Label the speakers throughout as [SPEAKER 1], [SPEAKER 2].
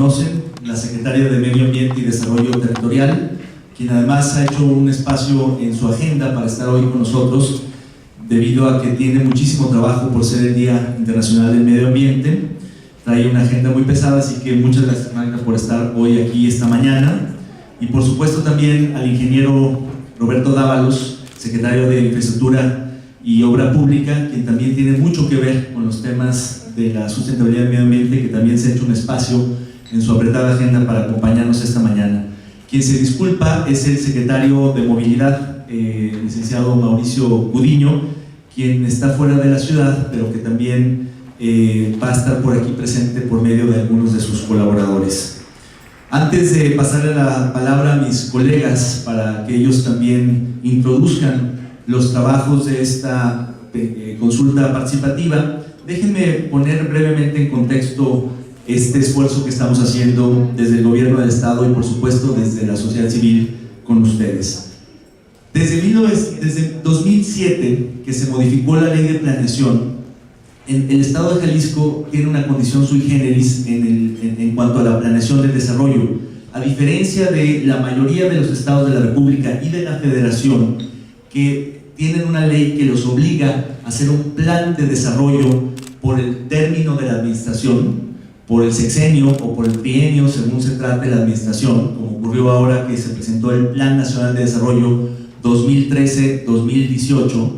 [SPEAKER 1] conocen, la secretaria de Medio Ambiente y Desarrollo Territorial, quien además ha hecho un espacio en su agenda para estar hoy con nosotros, debido a que tiene muchísimo trabajo por ser el Día Internacional del Medio Ambiente. Trae una agenda muy pesada, así que muchas gracias, Magda, por estar hoy aquí esta mañana. Y por supuesto también al ingeniero Roberto Dávalos, secretario de Infraestructura y Obra Pública, quien también tiene mucho que ver con los temas de la sustentabilidad del medio ambiente, que también se ha hecho un espacio en su apretada agenda para acompañarnos esta mañana. Quien se disculpa es el secretario de Movilidad, licenciado Mauricio Gudiño, quien está fuera de la ciudad, pero que también va a estar por aquí presente por medio de algunos de sus colaboradores. Antes de pasarle la palabra a mis colegas para que ellos también introduzcan los trabajos de esta consulta participativa, déjenme poner brevemente en contexto este esfuerzo que estamos haciendo desde el gobierno del Estado y por supuesto desde la sociedad civil con ustedes. Desde 2007, que se modificó la ley de planeación, el Estado de Jalisco tiene una condición sui generis en cuanto a la planeación del desarrollo. A diferencia de la mayoría de los estados de la República y de la Federación, que tienen una ley que los obliga a hacer un plan de desarrollo por el término de la administración, por el sexenio o por el trienio, según se trate la administración, como ocurrió ahora que se presentó el Plan Nacional de Desarrollo 2013-2018.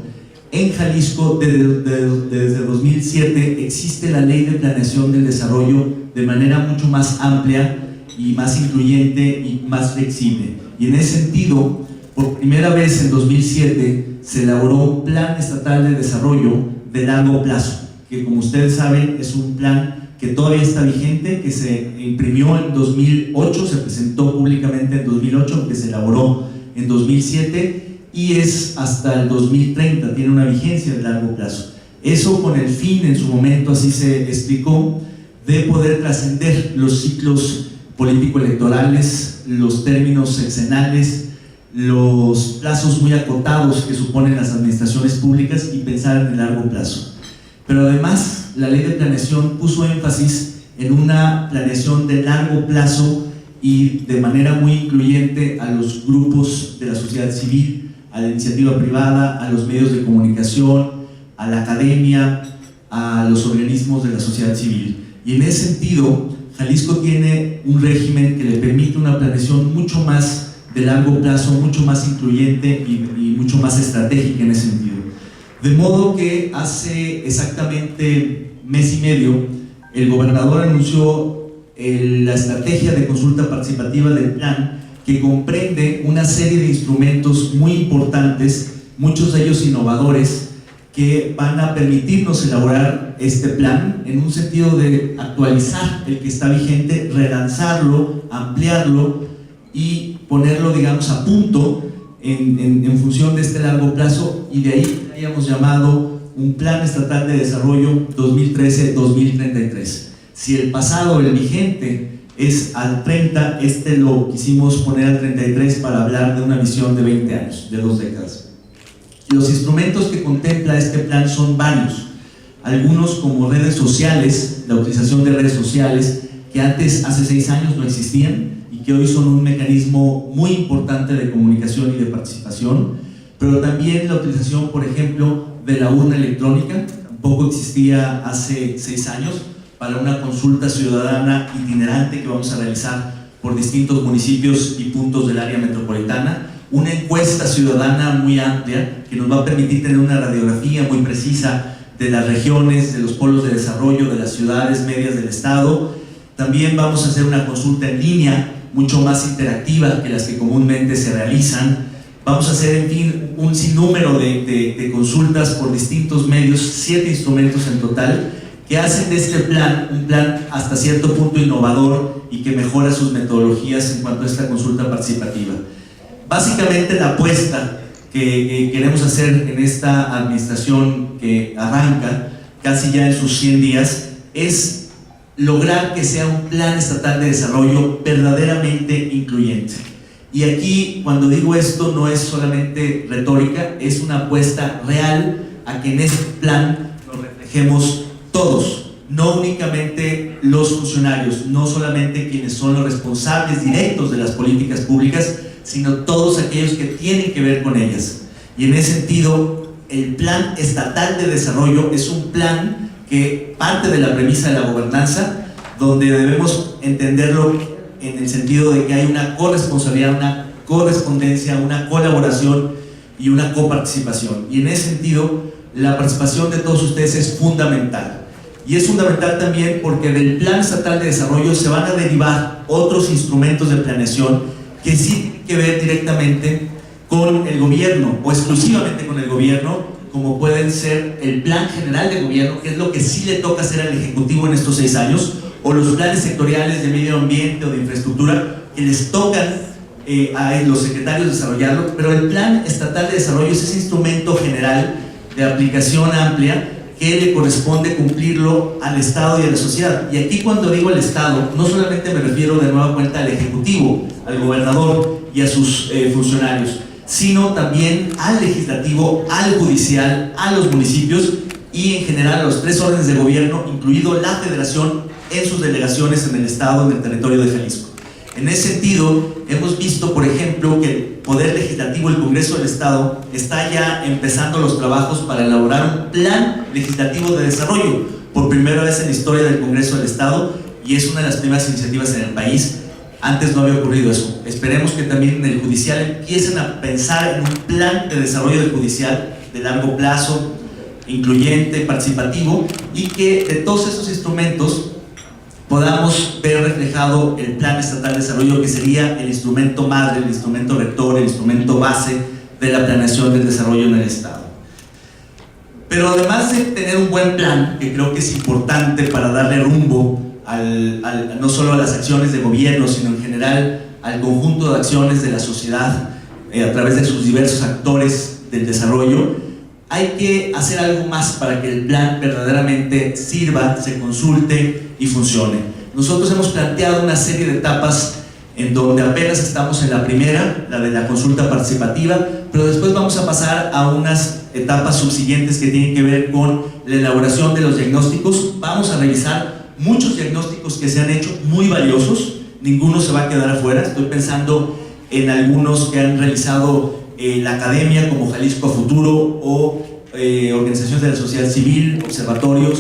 [SPEAKER 1] En Jalisco, desde 2007, existe la Ley de Planeación del Desarrollo de manera mucho más amplia y más incluyente y más flexible. Y en ese sentido, por primera vez en 2007, se elaboró un Plan Estatal de Desarrollo de largo plazo, que como ustedes saben es un plan que todavía está vigente, que se imprimió en 2008, se presentó públicamente en 2008, que se elaboró en 2007 y es hasta el 2030, tiene una vigencia de largo plazo. Eso con el fin, en su momento así se explicó, de poder trascender los ciclos político-electorales, los términos sexenales, los plazos muy acotados que suponen las administraciones públicas y pensar en el largo plazo. Pero además, la ley de planeación puso énfasis en una planeación de largo plazo y de manera muy incluyente a los grupos de la sociedad civil, a la iniciativa privada, a los medios de comunicación, a la academia, a los organismos de la sociedad civil. Y en ese sentido, Jalisco tiene un régimen que le permite una planeación mucho más de largo plazo, mucho más incluyente y mucho más estratégica en ese sentido. De modo que hace exactamente mes y medio, el gobernador anunció la estrategia de consulta participativa del plan, que comprende una serie de instrumentos muy importantes, muchos de ellos innovadores, que van a permitirnos elaborar este plan en un sentido de actualizar el que está vigente, relanzarlo, ampliarlo y ponerlo, digamos, a punto en función de este largo plazo, y de ahí hayamos llamado un Plan Estatal de Desarrollo 2013-2033. Si el pasado, el vigente, es al 30, este lo quisimos poner al 33 para hablar de una visión de 20 años, de 2 décadas. Los instrumentos que contempla este plan son varios, algunos como redes sociales, la utilización de redes sociales, que antes, hace 6 años, no existían y que hoy son un mecanismo muy importante de comunicación y de participación, pero también la utilización, por ejemplo, de la urna electrónica, tampoco existía hace 6 años, para una consulta ciudadana itinerante que vamos a realizar por distintos municipios y puntos del área metropolitana, una encuesta ciudadana muy amplia que nos va a permitir tener una radiografía muy precisa de las regiones, de los polos de desarrollo, de las ciudades medias del estado. También vamos a hacer una consulta en línea mucho más interactiva que las que comúnmente se realizan. Vamos a hacer, en fin, un sinnúmero de consultas por distintos medios, 7 instrumentos en total, que hacen de este plan un plan hasta cierto punto innovador y que mejora sus metodologías en cuanto a esta consulta participativa. Básicamente la apuesta que queremos hacer en esta administración que arranca casi ya en sus 100 días es lograr que sea un plan estatal de desarrollo verdaderamente incluyente. Y aquí, cuando digo esto, no es solamente retórica, es una apuesta real a que en este plan nos reflejemos todos, no únicamente los funcionarios, no solamente quienes son los responsables directos de las políticas públicas, sino todos aquellos que tienen que ver con ellas. Y en ese sentido, el Plan Estatal de Desarrollo es un plan que parte de la premisa de la gobernanza, donde debemos entenderlo en el sentido de que hay una corresponsabilidad, una correspondencia, una colaboración y una coparticipación. Y en ese sentido, la participación de todos ustedes es fundamental. Y es fundamental también porque del Plan Estatal de Desarrollo se van a derivar otros instrumentos de planeación que sí tienen que ver directamente con el gobierno o exclusivamente con el gobierno, como pueden ser el Plan General de Gobierno, que es lo que sí le toca hacer al Ejecutivo en estos 6 años, o los planes sectoriales de medio ambiente o de infraestructura que les tocan a los secretarios desarrollarlo, pero el Plan Estatal de Desarrollo es ese instrumento general de aplicación amplia que le corresponde cumplirlo al Estado y a la sociedad. Y aquí, cuando digo al Estado, no solamente me refiero de nueva cuenta al Ejecutivo, al gobernador y a sus funcionarios, sino también al legislativo, al judicial, a los municipios y en general a los 3 órdenes de gobierno, incluido la Federación en sus delegaciones en el Estado, en el territorio de Jalisco. En ese sentido, hemos visto, por ejemplo, que el Poder Legislativo, el Congreso del Estado, está ya empezando los trabajos para elaborar un plan legislativo de desarrollo, por primera vez en la historia del Congreso del Estado, y es una de las primeras iniciativas en el país. Antes no había ocurrido eso. Esperemos que también en el judicial empiecen a pensar en un plan de desarrollo del judicial de largo plazo, incluyente, participativo, y que de todos esos instrumentos podamos ver reflejado el Plan Estatal de Desarrollo, que sería el instrumento madre, el instrumento rector, el instrumento base de la planeación del desarrollo en el Estado. Pero además de tener un buen plan, que creo que es importante para darle rumbo no solo a las acciones de gobierno, sino en general al conjunto de acciones de la sociedad a través de sus diversos actores del desarrollo, hay que hacer algo más para que el plan verdaderamente sirva, se consulte y funcione. Nosotros hemos planteado una serie de etapas en donde apenas estamos en la primera, la de la consulta participativa, pero después vamos a pasar a unas etapas subsiguientes que tienen que ver con la elaboración de los diagnósticos. Vamos a revisar muchos diagnósticos que se han hecho muy valiosos, ninguno se va a quedar afuera. Estoy pensando en algunos que han realizado la academia, como Jalisco a Futuro, o organizaciones de la sociedad civil, observatorios,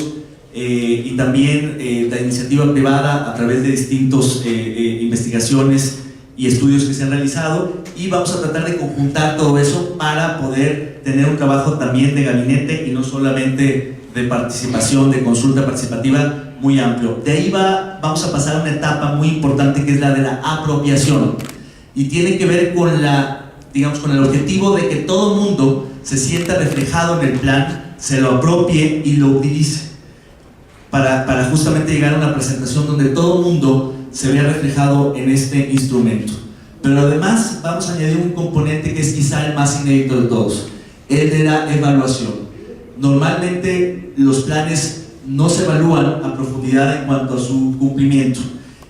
[SPEAKER 1] y también la iniciativa privada a través de distintas investigaciones y estudios que se han realizado, y vamos a tratar de conjuntar todo eso para poder tener un trabajo también de gabinete y no solamente de participación, de consulta participativa muy amplio. De ahí vamos a pasar a una etapa muy importante, que es la de la apropiación, y tiene que ver con con el objetivo de que todo mundo se sienta reflejado en el plan, se lo apropie y lo utilice para justamente llegar a una presentación donde todo el mundo se vea reflejado en este instrumento. Pero además vamos a añadir un componente que es quizá el más inédito de todos, el de la evaluación. Normalmente los planes no se evalúan a profundidad en cuanto a su cumplimiento,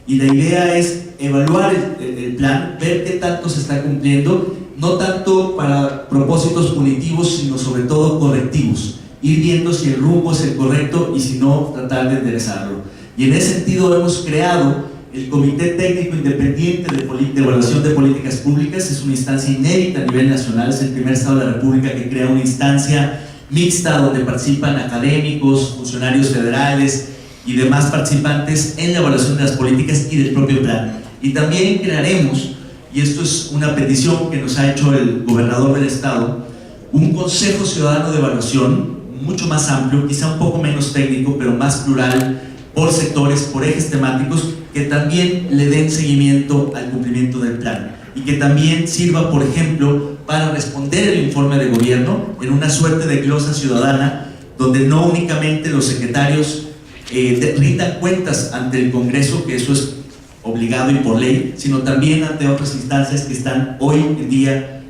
[SPEAKER 1] y la idea es evaluar el plan, ver qué tanto se está cumpliendo, no tanto para propósitos punitivos, sino sobre todo correctivos, ir viendo si el rumbo es el correcto y si no, tratar de enderezarlo. Y en ese sentido hemos creado el Comité Técnico Independiente de Evaluación de Políticas Públicas. Es una instancia inédita a nivel nacional, es el primer estado de la República que crea una instancia mixta donde participan académicos, funcionarios federales y demás participantes en la evaluación de las políticas y del propio plan. Y también crearemos, y esto es una petición que nos ha hecho el gobernador del estado, un Consejo Ciudadano de Evaluación mucho más amplio, quizá un poco menos técnico, pero más plural, por sectores, por ejes temáticos, que también le den seguimiento al cumplimiento del plan y que también sirva, por ejemplo, para responder el informe de gobierno en una suerte de glosa ciudadana, donde no únicamente los secretarios rindan cuentas ante el Congreso, que eso es obligado y por ley, sino también ante otras instancias que están hoy en día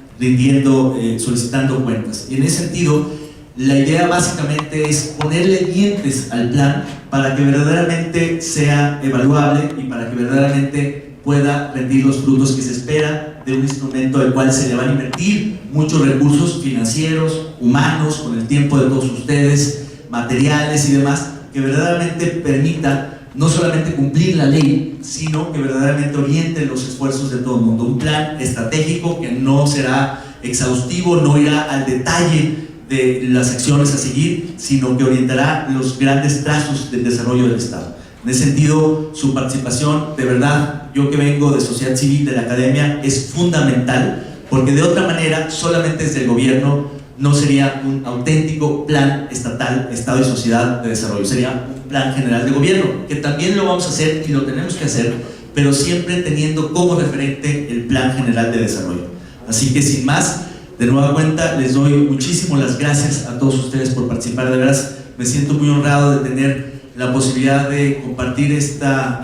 [SPEAKER 1] solicitando cuentas. Y en ese sentido, la idea básicamente es ponerle dientes al plan para que verdaderamente sea evaluable y para que verdaderamente pueda rendir los frutos que se espera de un instrumento al cual se le van a invertir muchos recursos financieros, humanos, con el tiempo de todos ustedes, materiales y demás, que verdaderamente permita no solamente cumplir la ley, sino que verdaderamente oriente los esfuerzos de todo el mundo. Un plan estratégico que no será exhaustivo, no irá al detalle de las acciones a seguir, sino que orientará los grandes trazos del desarrollo del Estado. En ese sentido, su participación, de verdad, yo que vengo de sociedad civil, de la academia, es fundamental, porque de otra manera, solamente desde el gobierno no sería un auténtico plan estatal, Estado y sociedad de desarrollo, sería un plan general de gobierno, que también lo vamos a hacer y lo tenemos que hacer, pero siempre teniendo como referente el plan general de desarrollo. Así que sin más, de nueva cuenta, les doy muchísimo las gracias a todos ustedes por participar. De veras, me siento muy honrado de tener la posibilidad de compartir esta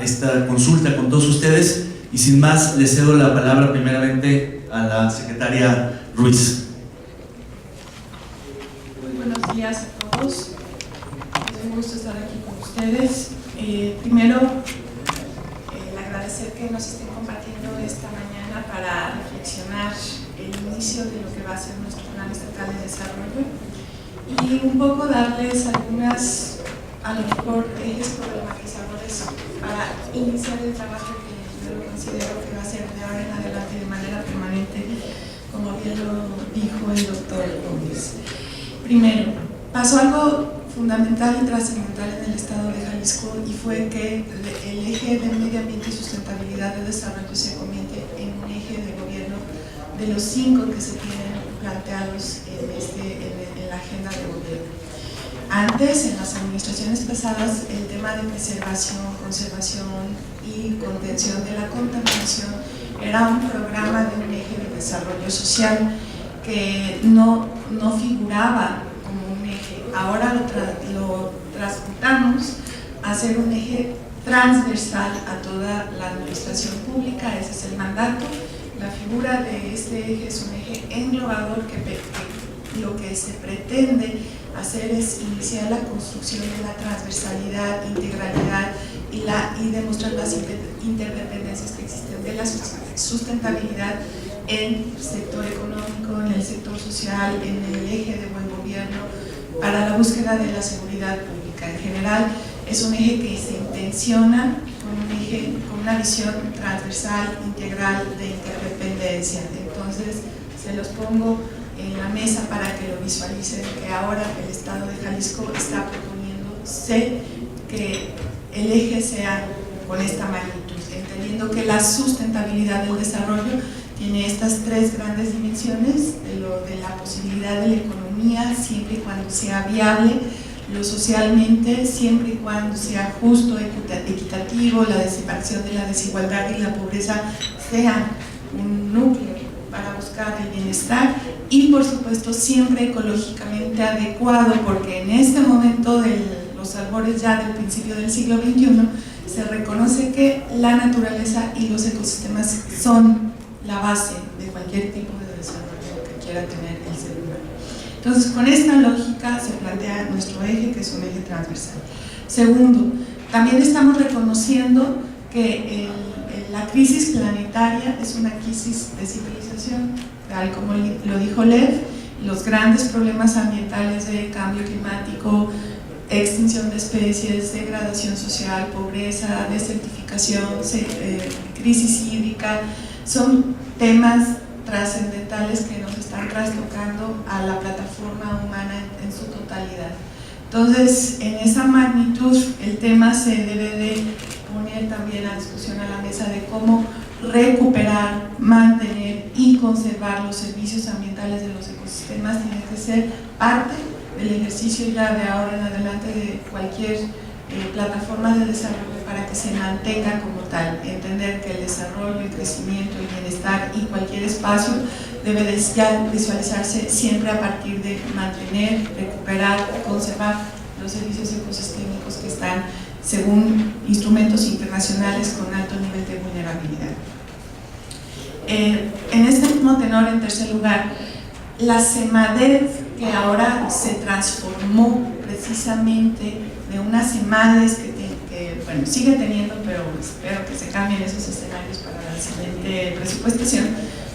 [SPEAKER 1] consulta con todos ustedes, y sin más, les cedo la palabra primeramente a la secretaria Ruiz.
[SPEAKER 2] Buenos días a todos, es un gusto estar aquí con ustedes. Primero, agradecer que nos estén compartiendo esta mañana para reflexionar el inicio de lo que va a ser nuestro plan estatal de desarrollo y un poco darles algunas, a lo mejor, ejes problematizadores para iniciar el trabajo que yo considero que va a ser de ahora en adelante de manera permanente, como bien lo dijo el doctor Gómez. Primero, pasó algo fundamental y trascendental en el estado de Jalisco, y fue que el eje de medio ambiente y sustentabilidad de desarrollo se convierte en un eje de gobierno de los 5 que se tienen planteados en la agenda de gobierno. Antes, en las administraciones pasadas, el tema de preservación, conservación y contención de la contaminación era un programa de un eje de desarrollo social que no figuraba como un eje. Ahora lo transportamos a ser un eje transversal a toda la administración pública. Ese es el mandato. La figura de este eje es un eje englobador que lo que se pretende hacer es iniciar la construcción de la transversalidad, integralidad y demostrar las interdependencias que existen de la sustentabilidad en el sector económico, en el sector social, en el eje de buen gobierno, para la búsqueda de la seguridad pública. En general, es un eje que se intenciona con una visión transversal, integral, de interdependencia. Entonces, se los pongo en la mesa para que lo visualicen, que ahora el Estado de Jalisco está proponiéndose que el eje sea con esta magnitud, entendiendo que la sustentabilidad del desarrollo tiene estas 3 grandes dimensiones, de la posibilidad de la economía, siempre y cuando sea viable, lo socialmente, siempre y cuando sea justo, equitativo, la desaparición de la desigualdad y la pobreza sea un núcleo para buscar el bienestar, y por supuesto siempre ecológicamente adecuado, porque en este momento de los albores ya del principio del siglo XXI se reconoce que la naturaleza y los ecosistemas son la base de cualquier tipo de desarrollo que quiera tener el ser humano. Entonces, con esta lógica se plantea nuestro eje, que es un eje transversal. Segundo, también estamos reconociendo que la crisis planetaria es una crisis de civilización, tal como lo dijo Lev. Los grandes problemas ambientales de cambio climático, extinción de especies, degradación social, pobreza, desertificación, crisis hídrica, son temas trascendentales que nos están trastocando a la plataforma humana en su totalidad. Entonces, en esa magnitud, el tema se debe de poner también a discusión a la mesa de cómo recuperar, mantener y conservar los servicios ambientales de los ecosistemas. Tiene que ser parte del ejercicio ya de ahora en adelante de cualquier plataforma de desarrollo, para que se mantenga como tal. Entender que el desarrollo, el crecimiento, el bienestar y cualquier espacio debe de ya visualizarse siempre a partir de mantener, recuperar, conservar los servicios ecosistémicos que están según instrumentos internacionales con alto nivel de vulnerabilidad. En este mismo tenor, en tercer lugar, la CEMADET, que ahora se transformó precisamente de unas CEMADES que bueno, sigue teniendo, pero espero que se cambien esos escenarios para la siguiente presupuestación,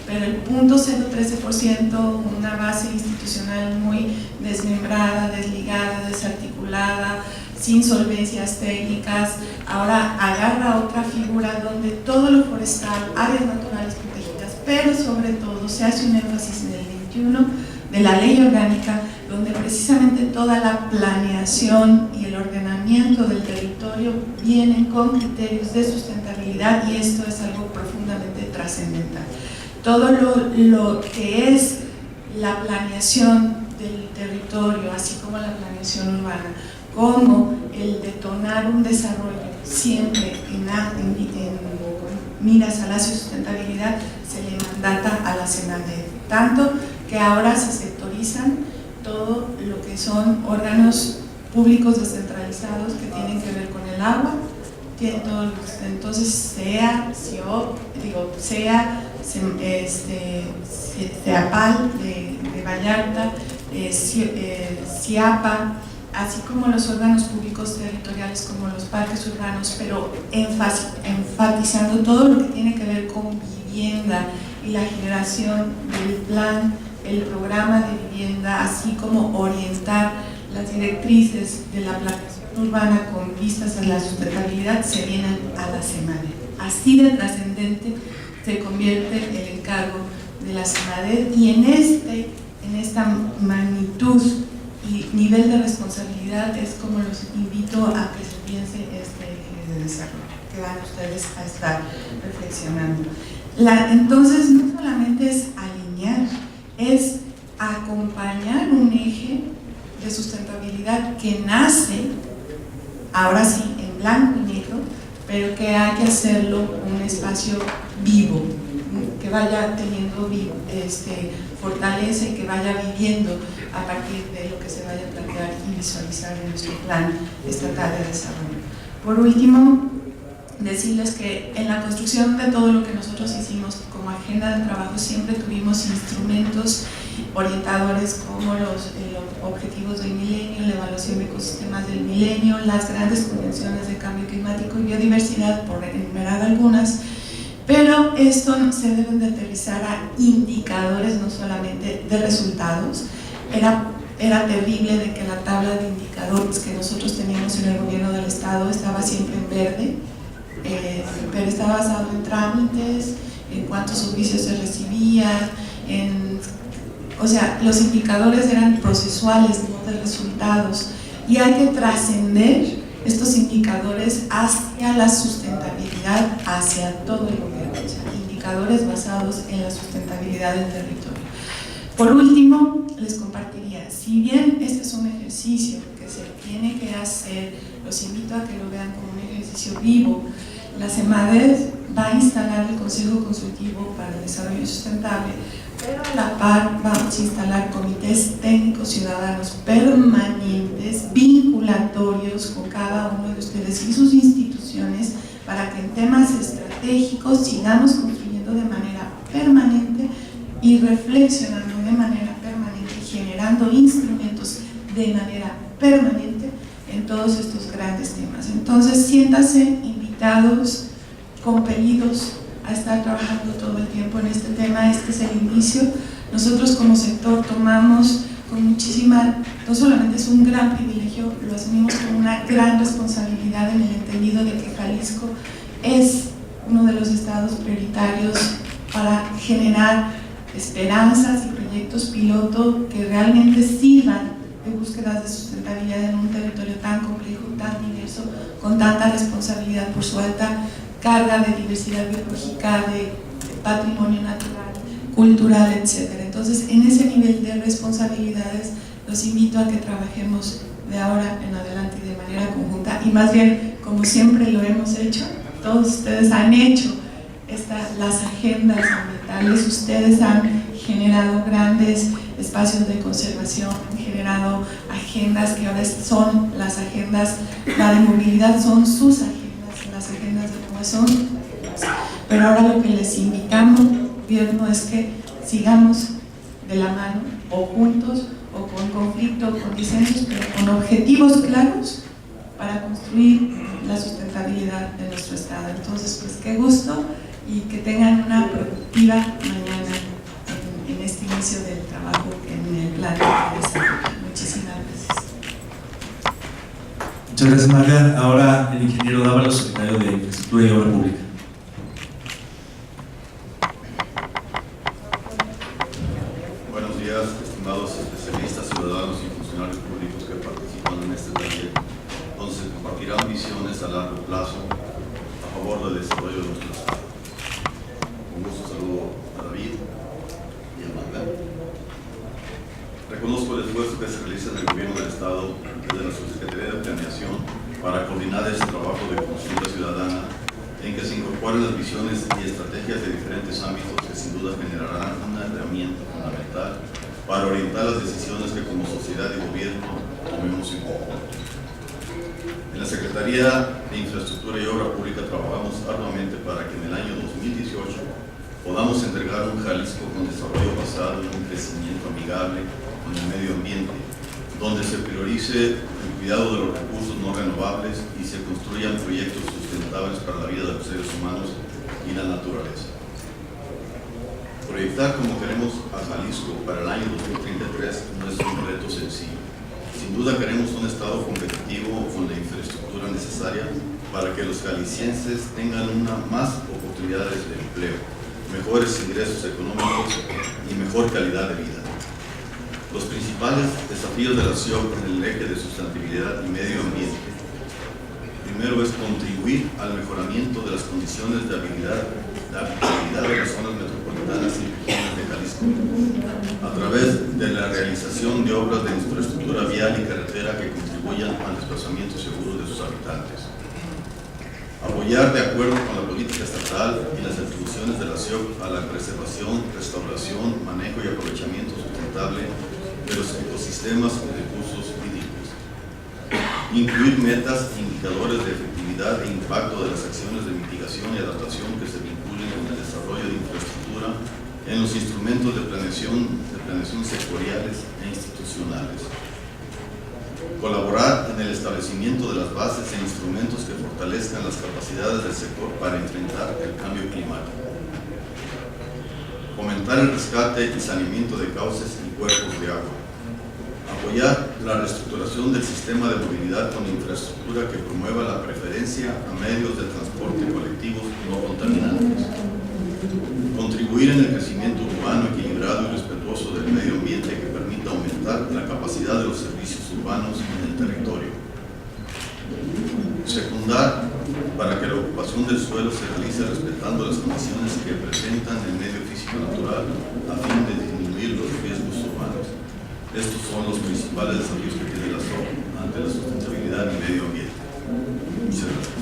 [SPEAKER 2] pero el 0.013%, una base institucional muy desmembrada, desligada, desarticulada, sin solvencias técnicas, ahora agarra otra figura donde todo lo forestal, áreas naturales protegidas, pero sobre todo se hace un énfasis en el 21 de la ley orgánica, donde precisamente toda la planeación y el ordenamiento del territorio vienen con criterios de sustentabilidad, y esto es algo profundamente trascendental. Todo lo que es la planeación del territorio, así como la planeación urbana, como el detonar un desarrollo siempre en miras a la sustentabilidad, se le mandata a la Semarnat, tanto que ahora se sectorizan todo lo que son órganos públicos descentralizados que tienen que ver con el agua, tienen todos los, entonces SEA, CEAPAL de Vallarta, CIAPA, así como los órganos públicos territoriales como los parques urbanos, pero enfatizando todo lo que tiene que ver con vivienda y la generación del plan, el programa de vivienda, así como orientar las directrices de la planeación urbana con vistas a la sustentabilidad, se vienen a la Semarnat. Así de trascendente se convierte el encargo de la Semarnat, y en esta magnitud y nivel de responsabilidad es como los invito a que se piense este eje de desarrollo, que van ustedes a estar reflexionando. Entonces, no solamente es alinear, es acompañar un eje de sustentabilidad que nace, ahora sí, en blanco y negro, pero que hay que hacerlo un espacio vivo, que vaya teniendo fortaleza y que vaya viviendo a partir de lo que se vaya a plantear y visualizar en nuestro plan estatal de desarrollo. Por último, decirles que en la construcción de todo lo que nosotros hicimos como agenda de trabajo siempre tuvimos instrumentos orientadores como los objetivos del milenio, la evaluación de ecosistemas del milenio, las grandes convenciones de cambio climático y biodiversidad, por enumerar algunas, pero esto se debe de aterrizar a indicadores, no solamente de resultados. Era terrible de que la tabla de indicadores que nosotros teníamos en el gobierno del estado estaba siempre en verde, pero está basado en trámites, en cuántos oficios se recibían, o sea, los indicadores eran procesuales, no de resultados, y hay que trascender estos indicadores hacia la sustentabilidad, hacia todo el gobierno, o sea, indicadores basados en la sustentabilidad del territorio. Por último, les compartiría, si bien este es un ejercicio que se tiene que hacer, los invito a que lo vean como un ejercicio vivo. La Semarnat va a instalar el Consejo Consultivo para el Desarrollo Sustentable, pero a la par vamos a instalar comités técnicos ciudadanos permanentes, vinculatorios con cada uno de ustedes y sus instituciones, para que en temas estratégicos sigamos construyendo de manera permanente y reflexionando de manera permanente, generando instrumentos de manera permanente en todos estos grandes temas. Entonces, siéntanse invitados, compelidos a estar trabajando todo el tiempo en este tema. Este es el inicio. Nosotros como sector tomamos con muchísima, no solamente es un gran privilegio, lo asumimos con una gran responsabilidad en el entendido de que Jalisco es uno de los estados prioritarios para generar esperanzas y proyectos piloto que realmente sirvan de búsquedas de sustentabilidad en un territorio tan complejo, tan diverso, con tanta responsabilidad por su alta carga de diversidad biológica, de patrimonio natural, cultural, etc. Entonces, en ese nivel de responsabilidades, los invito a que trabajemos de ahora en adelante de manera conjunta, y más bien, como siempre lo hemos hecho, todos ustedes han hecho las agendas ambientales, ustedes han generado grandes espacios de conservación, han generado agendas que ahora son las agendas, la de movilidad son sus agendas, las agendas de cohesión, pero ahora lo que les invitamos, gobierno, es que sigamos de la mano, o juntos, o con conflicto, o con disensos, pero con objetivos claros para construir la sustentabilidad de nuestro estado. Entonces, pues qué gusto, y que tengan una productiva mañana en este inicio del trabajo en el plan de desarrollo. Muchísimas gracias.
[SPEAKER 1] Muchas gracias, Marga. Ahora el ingeniero Dávalos, secretario de Infraestructura y Obra Pública.
[SPEAKER 3] Buenos días, estimados especialistas, ciudadanos y funcionarios públicos que participan en este taller, donde se compartirán visiones a largo plazo a favor del desarrollo de nuestro Estado. Con gusto saludo a David y a Magda. Reconozco el esfuerzo que se realiza en el Gobierno del Estado desde la Subsecretaría de Planeación para coordinar este trabajo de consulta ciudadana en que se incorporan las visiones y estrategias de diferentes ámbitos que sin duda generarán una herramienta fundamental para orientar las decisiones que como sociedad y gobierno tomemos en conjunto. En la Secretaría de Infraestructura y Obra Pública trabajamos arduamente para que en el año 2018 podamos entregar un Jalisco con desarrollo basado en un crecimiento amigable con el medio ambiente, donde se priorice el cuidado de los recursos no renovables y se construyan proyectos sustentables para la vida de los seres humanos y la naturaleza. Proyectar como queremos a Jalisco para el año 2033 no es un reto sencillo. Sin duda queremos un Estado competitivo con la infraestructura necesaria para que los jaliscienses tengan más oportunidades de empleo, mejores ingresos económicos y mejor calidad de vida. Los principales desafíos de la CIOP en el eje de sustentabilidad y medio ambiente. Primero es contribuir al mejoramiento de las condiciones de habitabilidad de las zonas metropolitanas y regiones de Jalisco, a través de la realización de obras de infraestructura vial y carretera que contribuyan al desplazamiento seguro de sus habitantes. Apoyar de acuerdo con la política estatal y las atribuciones de la CIOP a la preservación, restauración, manejo y aprovechamiento sustentable de los ecosistemas y recursos hídricos. Incluir metas, indicadores de efectividad e impacto de las acciones de mitigación y adaptación que se vinculen con el desarrollo de infraestructura en los instrumentos de planeación sectoriales e institucionales. Colaborar en el establecimiento de las bases e instrumentos que fortalezcan las capacidades del sector para enfrentar el cambio climático. Fomentar el rescate y saneamiento de cauces y cuerpos de agua. Apoyar la reestructuración del sistema de movilidad con infraestructura que promueva la preferencia a medios de transporte colectivos no contaminantes. Contribuir en el crecimiento urbano equilibrado y respetuoso del medio ambiente que permita aumentar la capacidad de los servicios urbanos en el territorio. Secundar para que la ocupación del suelo se realice respetando las condiciones que presentan el medio físico natural a fin de disminuir los riesgos urbanos. Estos son los principales desafíos que tiene la SOP ante la sustentabilidad y medio ambiente. Muchas gracias.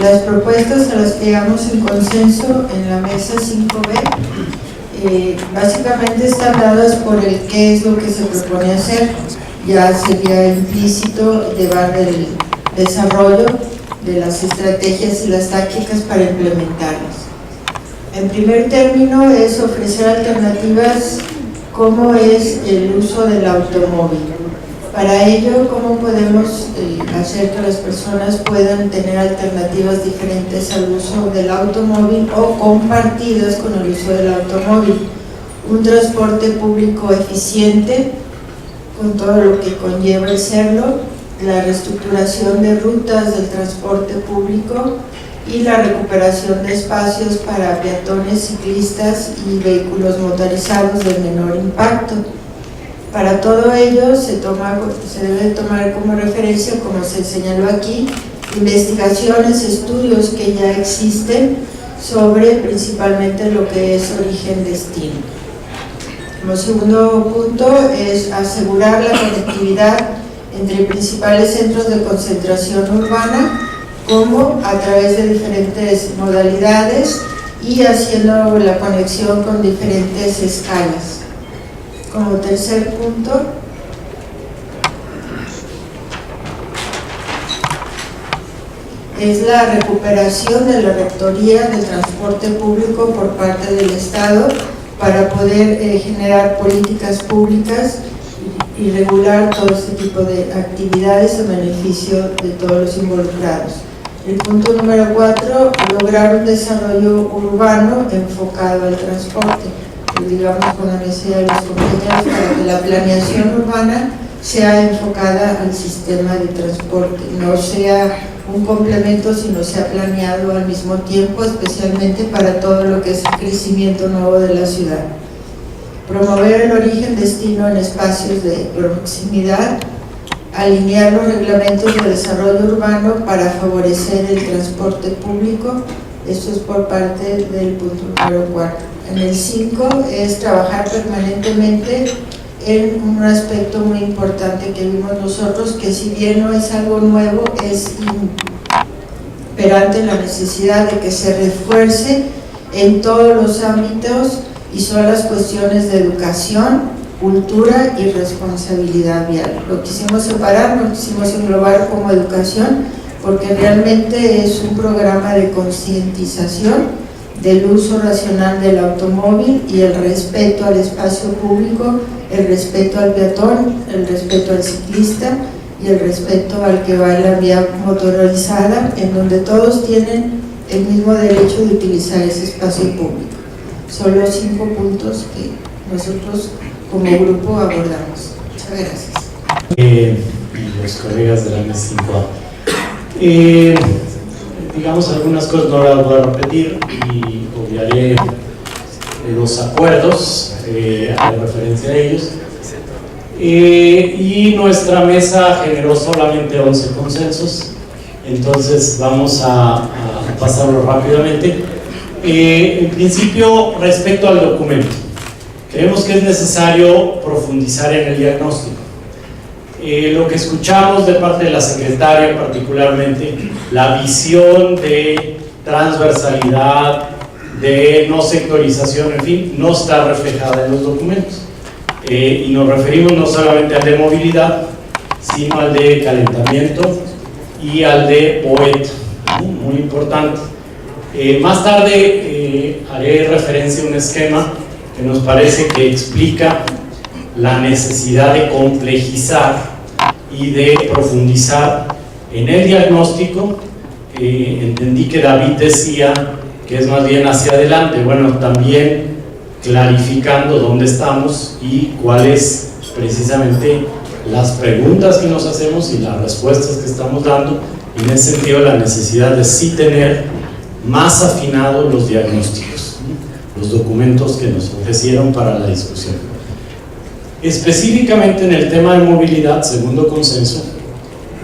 [SPEAKER 4] Las propuestas a las que llegamos en consenso en la mesa 5B básicamente están dadas por el qué es lo que se propone hacer. Ya sería implícito llevar el desarrollo de las estrategias y las tácticas para implementarlas. En primer término es ofrecer alternativas como es el uso del automóvil. Para ello, ¿cómo podemos hacer que las personas puedan tener alternativas diferentes al uso del automóvil o compartidas con el uso del automóvil? Un transporte público eficiente, con todo lo que conlleva el serlo, la reestructuración de rutas del transporte público y la recuperación de espacios para peatones, ciclistas y vehículos motorizados de menor impacto. Para todo ello se debe tomar como referencia, como se señaló aquí, investigaciones, estudios que ya existen sobre principalmente lo que es origen-destino. Como segundo punto es asegurar la conectividad entre principales centros de concentración urbana, como a través de diferentes modalidades y haciendo la conexión con diferentes escalas. Como tercer punto, es la recuperación de la rectoría del transporte público por parte del Estado para poder generar políticas públicas y regular todo este tipo de actividades en beneficio de todos los involucrados. El punto número 4, lograr un desarrollo urbano enfocado al transporte, digamos con la necesidad de los compañeros para que la planeación urbana sea enfocada al sistema de transporte, no sea un complemento, sino sea planeado al mismo tiempo, especialmente para todo lo que es el crecimiento nuevo de la ciudad. Promover el origen-destino en espacios de proximidad, alinear los reglamentos de desarrollo urbano para favorecer el transporte público. Esto es por parte del punto número 4. En el 5 es trabajar permanentemente en un aspecto muy importante que vimos nosotros, que si bien no es algo nuevo, es imperante la necesidad de que se refuerce en todos los ámbitos, y son las cuestiones de educación, cultura y responsabilidad vial. Lo quisimos separar, lo quisimos englobar como educación, porque realmente es un programa de concientización del uso racional del automóvil y el respeto al espacio público, el respeto al peatón, el respeto al ciclista y el respeto al que va en la vía motorizada, en donde todos tienen el mismo derecho de utilizar ese espacio público. Son los 5 puntos que nosotros como grupo abordamos. Muchas gracias.
[SPEAKER 5] Y los colegas de la M5A. Digamos, algunas cosas no las voy a repetir y obviaré los acuerdos, haré referencia a ellos. Y nuestra mesa generó solamente 11 consensos, entonces vamos a pasarlo rápidamente. En principio, respecto al documento, creemos que es necesario profundizar en el diagnóstico. Lo que escuchamos de parte de la secretaria, particularmente, la visión de transversalidad, de no sectorización, en fin, no está reflejada en los documentos. Y nos referimos no solamente al de movilidad, sino al de calentamiento y al de POET, muy importante. Más tarde haré referencia a un esquema que nos parece que explica la necesidad de complejizar y de profundizar en el diagnóstico. Entendí que David decía que es más bien hacia adelante, bueno, también clarificando dónde estamos y cuáles precisamente las preguntas que nos hacemos y las respuestas que estamos dando, y en ese sentido la necesidad de sí tener más afinados los diagnósticos, los documentos que nos ofrecieron para la discusión. Específicamente en el tema de movilidad, segundo consenso,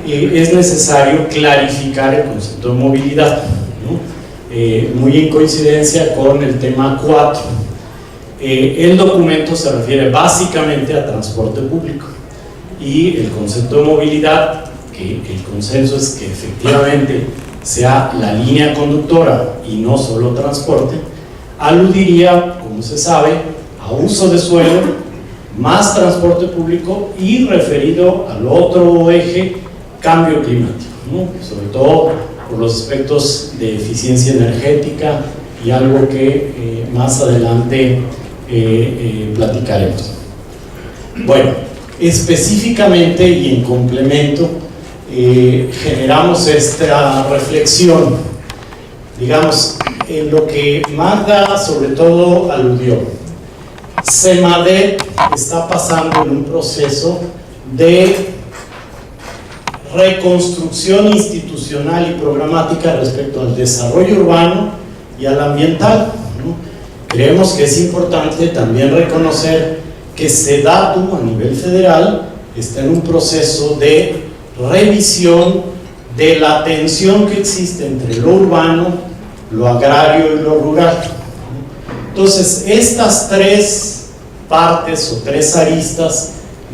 [SPEAKER 5] es necesario clarificar el concepto de movilidad, ¿no? Muy en coincidencia con el tema 4. El documento se refiere básicamente a transporte público y el concepto de movilidad, que el consenso es que efectivamente sea la línea conductora y no solo transporte, aludiría, como se sabe, a uso de suelo, más transporte público y referido al otro eje, cambio climático, ¿no? Sobre todo por los aspectos de eficiencia energética y algo que más adelante platicaremos. Bueno, específicamente y en complemento, generamos esta reflexión, digamos, en lo que Magda sobre todo aludió. CEMADET está pasando en un proceso de reconstrucción institucional y programática respecto al desarrollo urbano y al ambiental, ¿no? Creemos que es importante también reconocer que SEDATU a nivel federal está en un proceso de revisión de la tensión que existe entre lo urbano, lo agrario y lo rural. Entonces, estas tres partes o tres aristas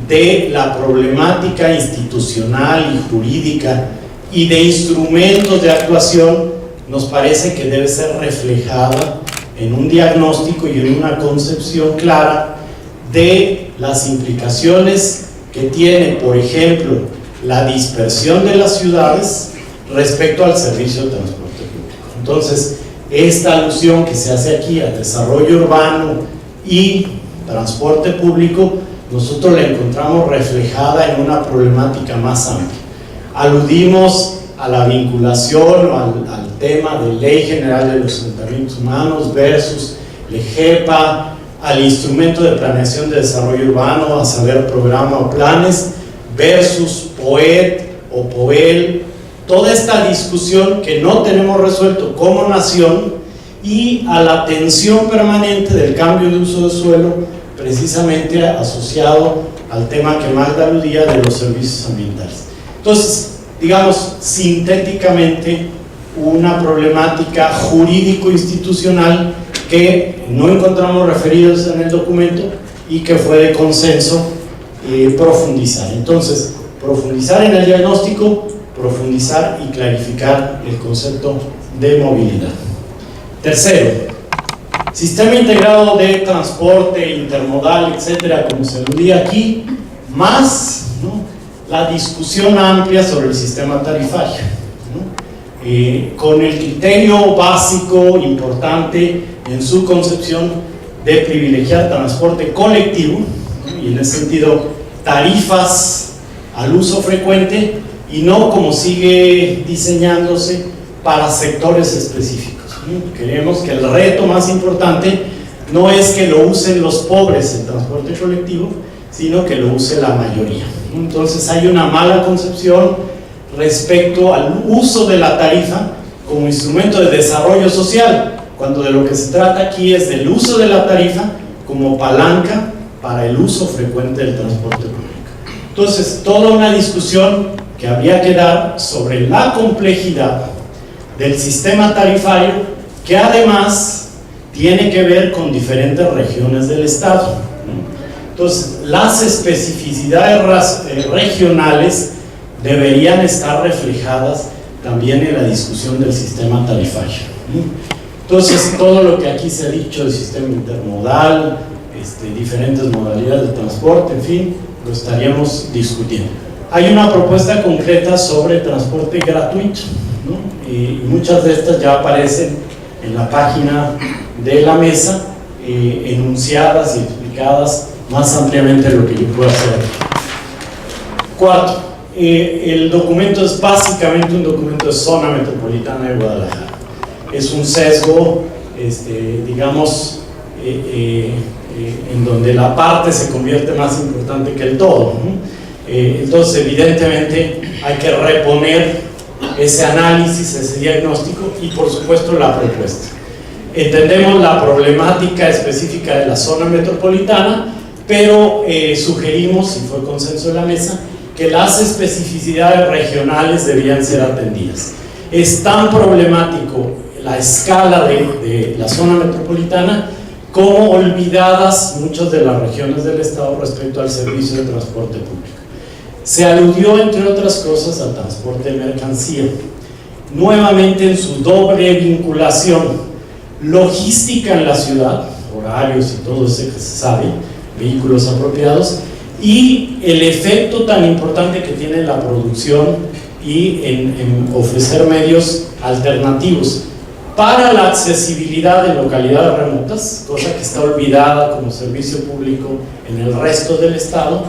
[SPEAKER 5] de la problemática institucional y jurídica y de instrumentos de actuación nos parece que debe ser reflejada en un diagnóstico y en una concepción clara de las implicaciones que tiene, por ejemplo, la dispersión de las ciudades respecto al servicio de transporte público. Entonces, esta alusión que se hace aquí al desarrollo urbano y transporte público, nosotros la encontramos reflejada en una problemática más amplia. Aludimos a la vinculación o al tema de Ley General de los Asentamientos Humanos versus LEGEPA, al instrumento de planeación de desarrollo urbano, a saber, programa o planes, versus POET o POEL, toda esta discusión que no tenemos resuelto como nación, y a la tensión permanente del cambio de uso de suelo, precisamente asociado al tema que Magda aludía de los servicios ambientales. Entonces, digamos, sintéticamente, una problemática jurídico-institucional que no encontramos referidos en el documento y que fue de consenso profundizar. Entonces, profundizar en el diagnóstico, profundizar y clarificar el concepto de movilidad. Tercero, sistema integrado de transporte, intermodal, etcétera, como se aludía aquí, más, ¿no?, la discusión amplia sobre el sistema tarifario, ¿no? Con el criterio básico, importante en su concepción, de privilegiar transporte colectivo, ¿no?, y en ese sentido tarifas al uso frecuente y no como sigue diseñándose para sectores específicos. Creemos que el reto más importante no es que lo usen los pobres en transporte colectivo, sino que lo use la mayoría. Entonces hay una mala concepción respecto al uso de la tarifa como instrumento de desarrollo social, cuando de lo que se trata aquí es del uso de la tarifa como palanca para el uso frecuente del transporte público. Entonces, toda una discusión que habría que dar sobre la complejidad del sistema tarifario, que además tiene que ver con diferentes regiones del Estado, ¿no? Entonces, las especificidades regionales deberían estar reflejadas también en la discusión del sistema tarifario, ¿no? Entonces, todo lo que aquí se ha dicho del sistema intermodal, diferentes modalidades de transporte, en fin, lo estaríamos discutiendo. Hay una propuesta concreta sobre transporte gratuito, ¿no? Y muchas de estas ya aparecen en la página de la mesa, enunciadas y explicadas más ampliamente lo que yo puedo hacer aquí. Cuarto, el documento es básicamente un documento de zona metropolitana de Guadalajara. Es un sesgo, digamos, en donde la parte se convierte más importante que el todo, ¿no? Entonces, evidentemente, hay que reponer ese análisis, ese diagnóstico y, por supuesto, la propuesta. Entendemos la problemática específica de la zona metropolitana, pero sugerimos, y fue consenso de la mesa, que las especificidades regionales debían ser atendidas. Es tan problemático la escala de la zona metropolitana como olvidadas muchas de las regiones del Estado respecto al servicio de transporte público. Se aludió, entre otras cosas, al transporte de mercancía. nuevamente en su doble vinculación, logística en la ciudad, horarios y todo eso que se sabe, vehículos apropiados, y el efecto tan importante que tiene la producción y en ofrecer medios alternativos para la accesibilidad en localidades remotas, cosa que está olvidada como servicio público en el resto del estado,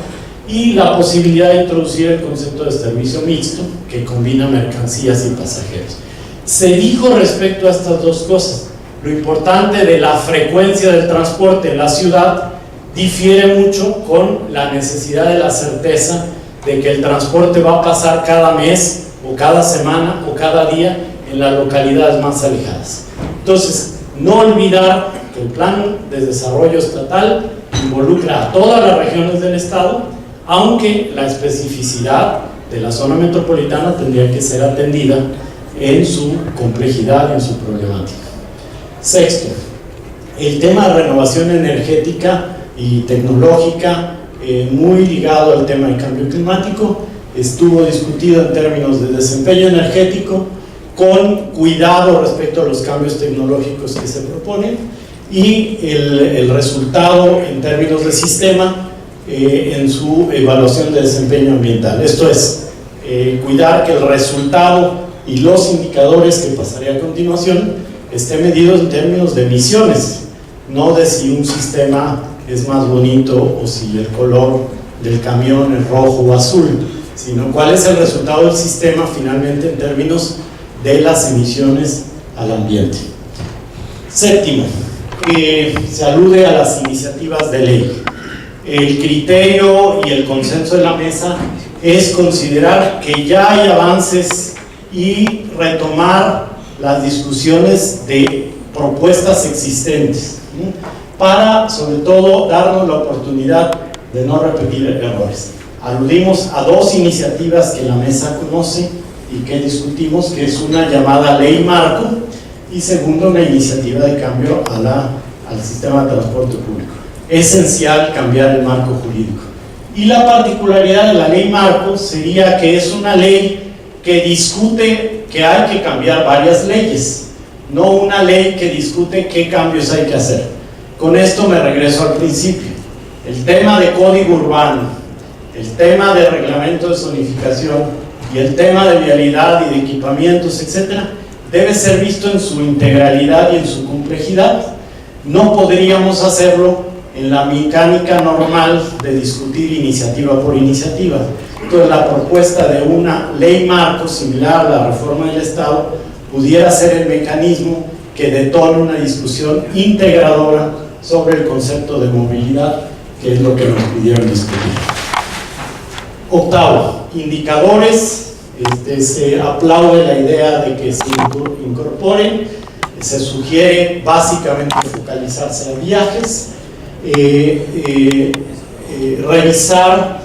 [SPEAKER 5] y la posibilidad de introducir el concepto de servicio mixto que combina mercancías y pasajeros. Se dijo respecto a estas dos cosas, lo importante de la frecuencia del transporte en la ciudad difiere mucho con la necesidad de la certeza de que el transporte va a pasar cada mes o cada semana o cada día en las localidades más alejadas. Entonces, no olvidar que el plan de desarrollo estatal involucra a todas las regiones del estado, aunque la especificidad de la zona metropolitana tendría que ser atendida en su complejidad, en su problemática. Sexto, el tema de renovación energética y tecnológica, muy ligado al tema del cambio climático, estuvo discutido en términos de desempeño energético, con cuidado respecto a los cambios tecnológicos que se proponen, y el resultado en términos de sistema en su evaluación de desempeño ambiental. Esto es, cuidar que el resultado y los indicadores que pasaré a continuación estén medidos en términos de emisiones, no de si un sistema es más bonito o si el color del camión es rojo o azul, sino cuál es el resultado del sistema finalmente en términos de las emisiones al ambiente. Séptimo, se alude a las iniciativas de ley. El criterio y el consenso de la mesa es considerar que ya hay avances y retomar las discusiones de propuestas existentes, para sobre todo darnos la oportunidad de no repetir errores. Aludimos a dos iniciativas que la mesa conoce y que discutimos, que es una llamada ley marco y segundo, una iniciativa de cambio al sistema de transporte público. Esencial cambiar el marco jurídico. Y la particularidad de la ley marco sería que es una ley que discute que hay que cambiar varias leyes, no una ley que discute qué cambios hay que hacer. Con esto me regreso al principio. El tema de código urbano, el tema de reglamento de zonificación y el tema de vialidad y de equipamientos, etcétera, debe ser visto en su integralidad y en su complejidad. No podríamos hacerlo en la mecánica normal de discutir iniciativa por iniciativa. Entonces, la propuesta de una ley marco similar a la reforma del Estado pudiera ser el mecanismo que detone una discusión integradora sobre el concepto de movilidad, que es lo que nos pidieron discutir. Octavo, indicadores. Se aplaude la idea de que se incorporen. Se sugiere básicamente focalizarse a viajes, revisar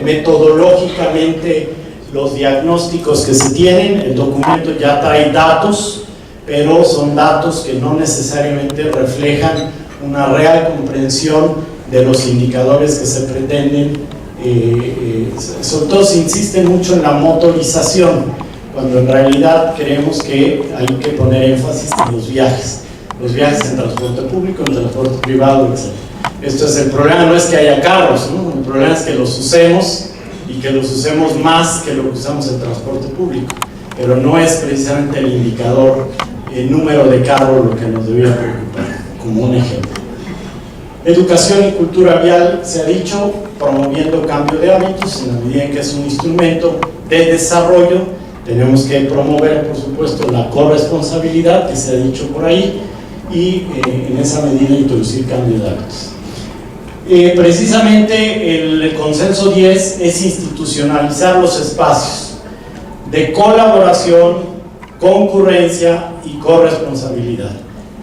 [SPEAKER 5] metodológicamente los diagnósticos que se tienen. El documento ya trae datos, pero son datos que no necesariamente reflejan una real comprensión de los indicadores que se pretenden. Sobre todo se insiste mucho en la motorización, cuando en realidad creemos que hay que poner énfasis en los viajes en transporte público, en transporte privado, etc. Esto es el problema, no es que haya carros, ¿no? El problema es que los usemos y que los usemos más que lo que usamos en transporte público, pero no es precisamente el indicador, el número de carros lo que nos debería preocupar, como un ejemplo. Educación y cultura vial, se ha dicho, promoviendo cambio de hábitos en la medida en que es un instrumento de desarrollo. Tenemos que promover, por supuesto, la corresponsabilidad, que se ha dicho por ahí, y en esa medida introducir cambio de hábitos. Precisamente el consenso 10 es institucionalizar los espacios de colaboración, concurrencia y corresponsabilidad.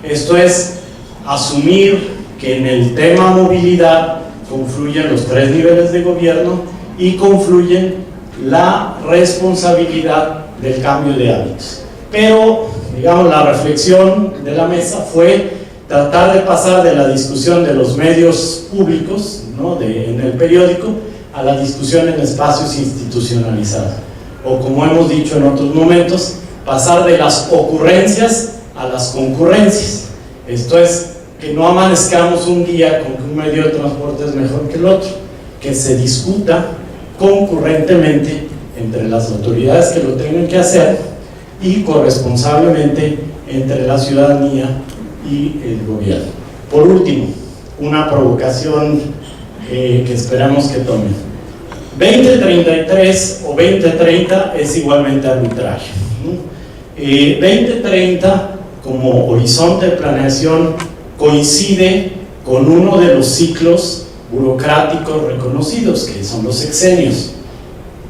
[SPEAKER 5] Esto es asumir que en el tema movilidad confluyen los tres niveles de gobierno y confluyen la responsabilidad del cambio de hábitos. Pero, digamos, la reflexión de la mesa fue tratar de pasar de la discusión de los medios públicos, ¿no? en el periódico, a la discusión en espacios institucionalizados. o como hemos dicho en otros momentos, pasar de las ocurrencias a las concurrencias. Esto es, que no amanezcamos un día con que un medio de transporte es mejor que el otro, que se discuta concurrentemente entre las autoridades que lo tengan que hacer y corresponsablemente entre la ciudadanía y el gobierno. Por último, una provocación que esperamos que tomen. 2033 o 2030 es igualmente arbitrario, ¿no? 2030 como horizonte de planeación coincide con uno de los ciclos burocráticos reconocidos, que son los sexenios.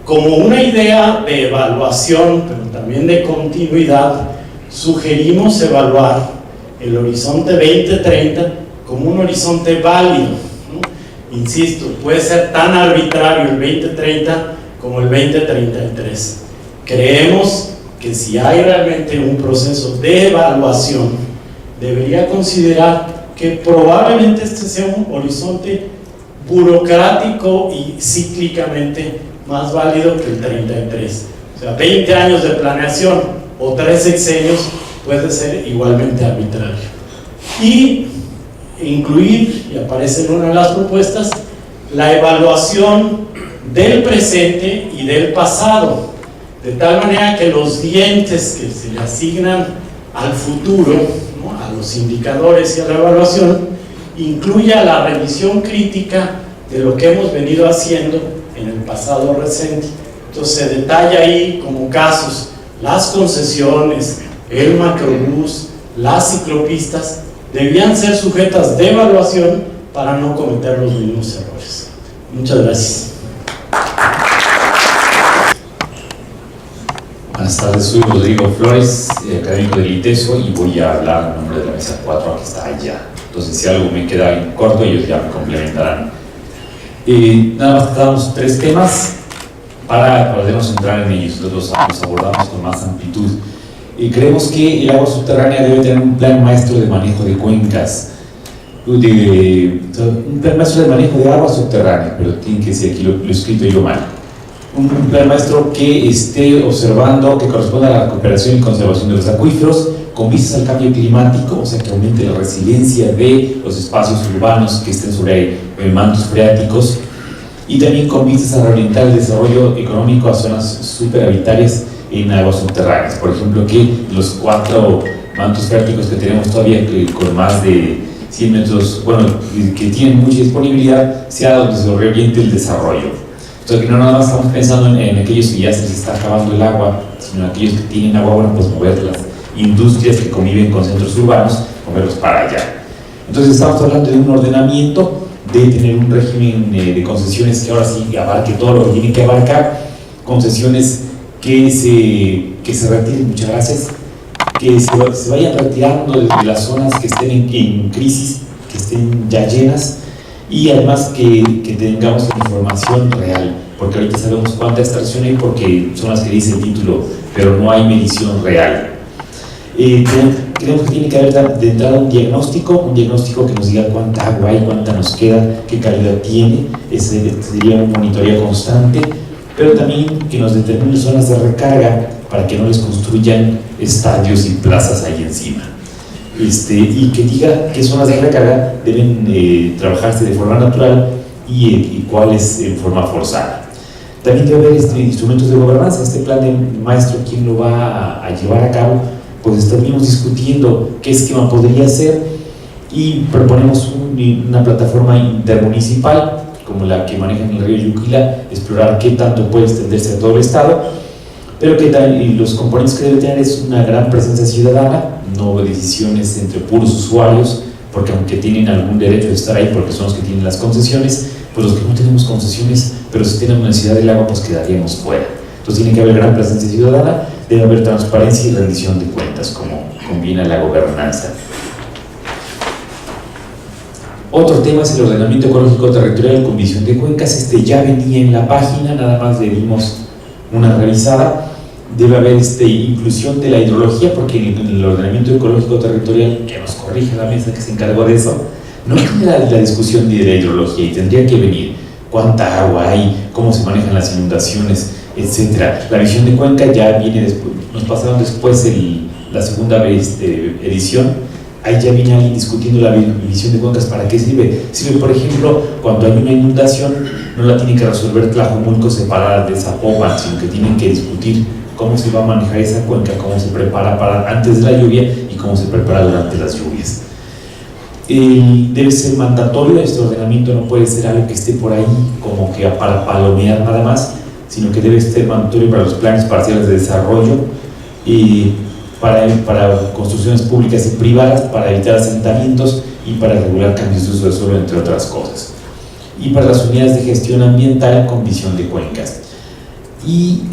[SPEAKER 5] Como una idea de evaluación, pero también de continuidad, sugerimos evaluar el horizonte 2030 como un horizonte válido, ¿no? Insisto, puede ser tan arbitrario el 2030 como el 2033. Creemos que si hay realmente un proceso de evaluación, debería considerar que probablemente este sea un horizonte burocrático y cíclicamente más válido que el 33. O sea, 20 años de planeación o 3 sexenios puede ser igualmente arbitrario. Y incluir, y aparece en una de las propuestas, la evaluación del presente y del pasado, de tal manera que los dientes que se le asignan al futuro, ¿no?, a los indicadores y a la evaluación, incluya la revisión crítica de lo que hemos venido haciendo en el pasado reciente. Entonces se detalla ahí como casos las concesiones, el macrobús, las ciclopistas, debían ser sujetas de evaluación para no cometer los mismos errores. Muchas gracias.
[SPEAKER 6] Buenas tardes, soy Rodrigo Flores, académico del ITESO, y voy a hablar en nombre de la mesa 4 que está allá. Entonces, si algo me queda en corto, ellos ya me complementarán. Nada más tratamos 3 temas para podernos entrar en ellos. Nosotros los abordamos con más amplitud. Creemos que el agua subterránea debe tener un plan maestro de manejo de cuencas, un plan maestro de manejo de agua subterránea, pero tiene que ser, aquí lo he escrito yo mal. Un plan maestro que esté observando, que corresponda a la recuperación y conservación de los acuíferos con vistas al cambio climático, o sea, que aumente la resiliencia de los espacios urbanos que estén sobre mantos freáticos, y también con vistas a reorientar el desarrollo económico a zonas superhabitarias en aguas subterráneas. Por ejemplo, que los 4 mantos freáticos que tenemos todavía, que con más de 100 metros, bueno, que tienen mucha disponibilidad, sea donde se reoriente el desarrollo. Entonces, que no nada más estamos pensando en aquellos que ya se les está acabando el agua, sino en aquellos que tienen agua, bueno, pues mover las industrias que conviven con centros urbanos, moverlos para allá. Entonces, estamos hablando de un ordenamiento, de tener un régimen de concesiones que ahora sí abarque todo lo que tiene que abarcar, concesiones que se retiren, muchas gracias, que se vayan retirando de las zonas que estén en crisis, que estén ya llenas, y además que tengamos información real, porque ahorita sabemos cuánta extracción hay porque son las que dice el título, pero no hay medición real. Creemos que tiene que haber de entrada un diagnóstico que nos diga cuánta agua hay, cuánta nos queda, qué calidad tiene. Ese sería un monitoreo constante, pero también que nos determine zonas de recarga para que no les construyan estadios y plazas ahí encima. Y que diga qué zonas de recarga deben trabajarse de forma natural y cuáles en forma forzada. También debe haber instrumentos de gobernanza. Este plan de maestro, ¿quién lo va a llevar a cabo? Pues estamos discutiendo qué esquema podría ser y proponemos una plataforma intermunicipal como la que manejan en el río Yuquila, explorar qué tanto puede extenderse a todo el estado, pero que los componentes que debe tener es una gran presencia ciudadana, no decisiones entre puros usuarios, porque aunque tienen algún derecho de estar ahí porque son los que tienen las concesiones, pues los que no tenemos concesiones, pero si tienen una necesidad del agua, pues quedaríamos fuera. Entonces tiene que haber gran presencia ciudadana, debe haber transparencia y rendición de cuentas, como conviene la gobernanza. Otro tema es el ordenamiento ecológico territorial con visión de cuencas. Este ya venía en la página, nada más le dimos una revisada. Debe haber inclusión de la hidrología, porque en el ordenamiento ecológico territorial, que nos corrige la mesa que se encargó de eso, no tiene la discusión de la hidrología, y tendría que venir cuánta agua hay, cómo se manejan las inundaciones, etcétera. La visión de Cuenca ya viene después, nos pasaron después la segunda edición. Ahí ya viene alguien discutiendo la visión de cuencas. ¿Para qué sirve? Sirve, por ejemplo, cuando hay una inundación, no la tienen que resolver Tlajomulco separada de Zapopan, sino que tienen que discutir cómo se va a manejar esa cuenca, cómo se prepara para antes de la lluvia y cómo se prepara durante las lluvias. Debe ser mandatorio, este ordenamiento no puede ser algo que esté por ahí como que para palomear nada más, sino que debe ser mandatorio para los planes parciales de desarrollo y para construcciones públicas y privadas, para evitar asentamientos y para regular cambios de uso de suelo, entre otras cosas. Y para las unidades de gestión ambiental con visión de cuencas. Y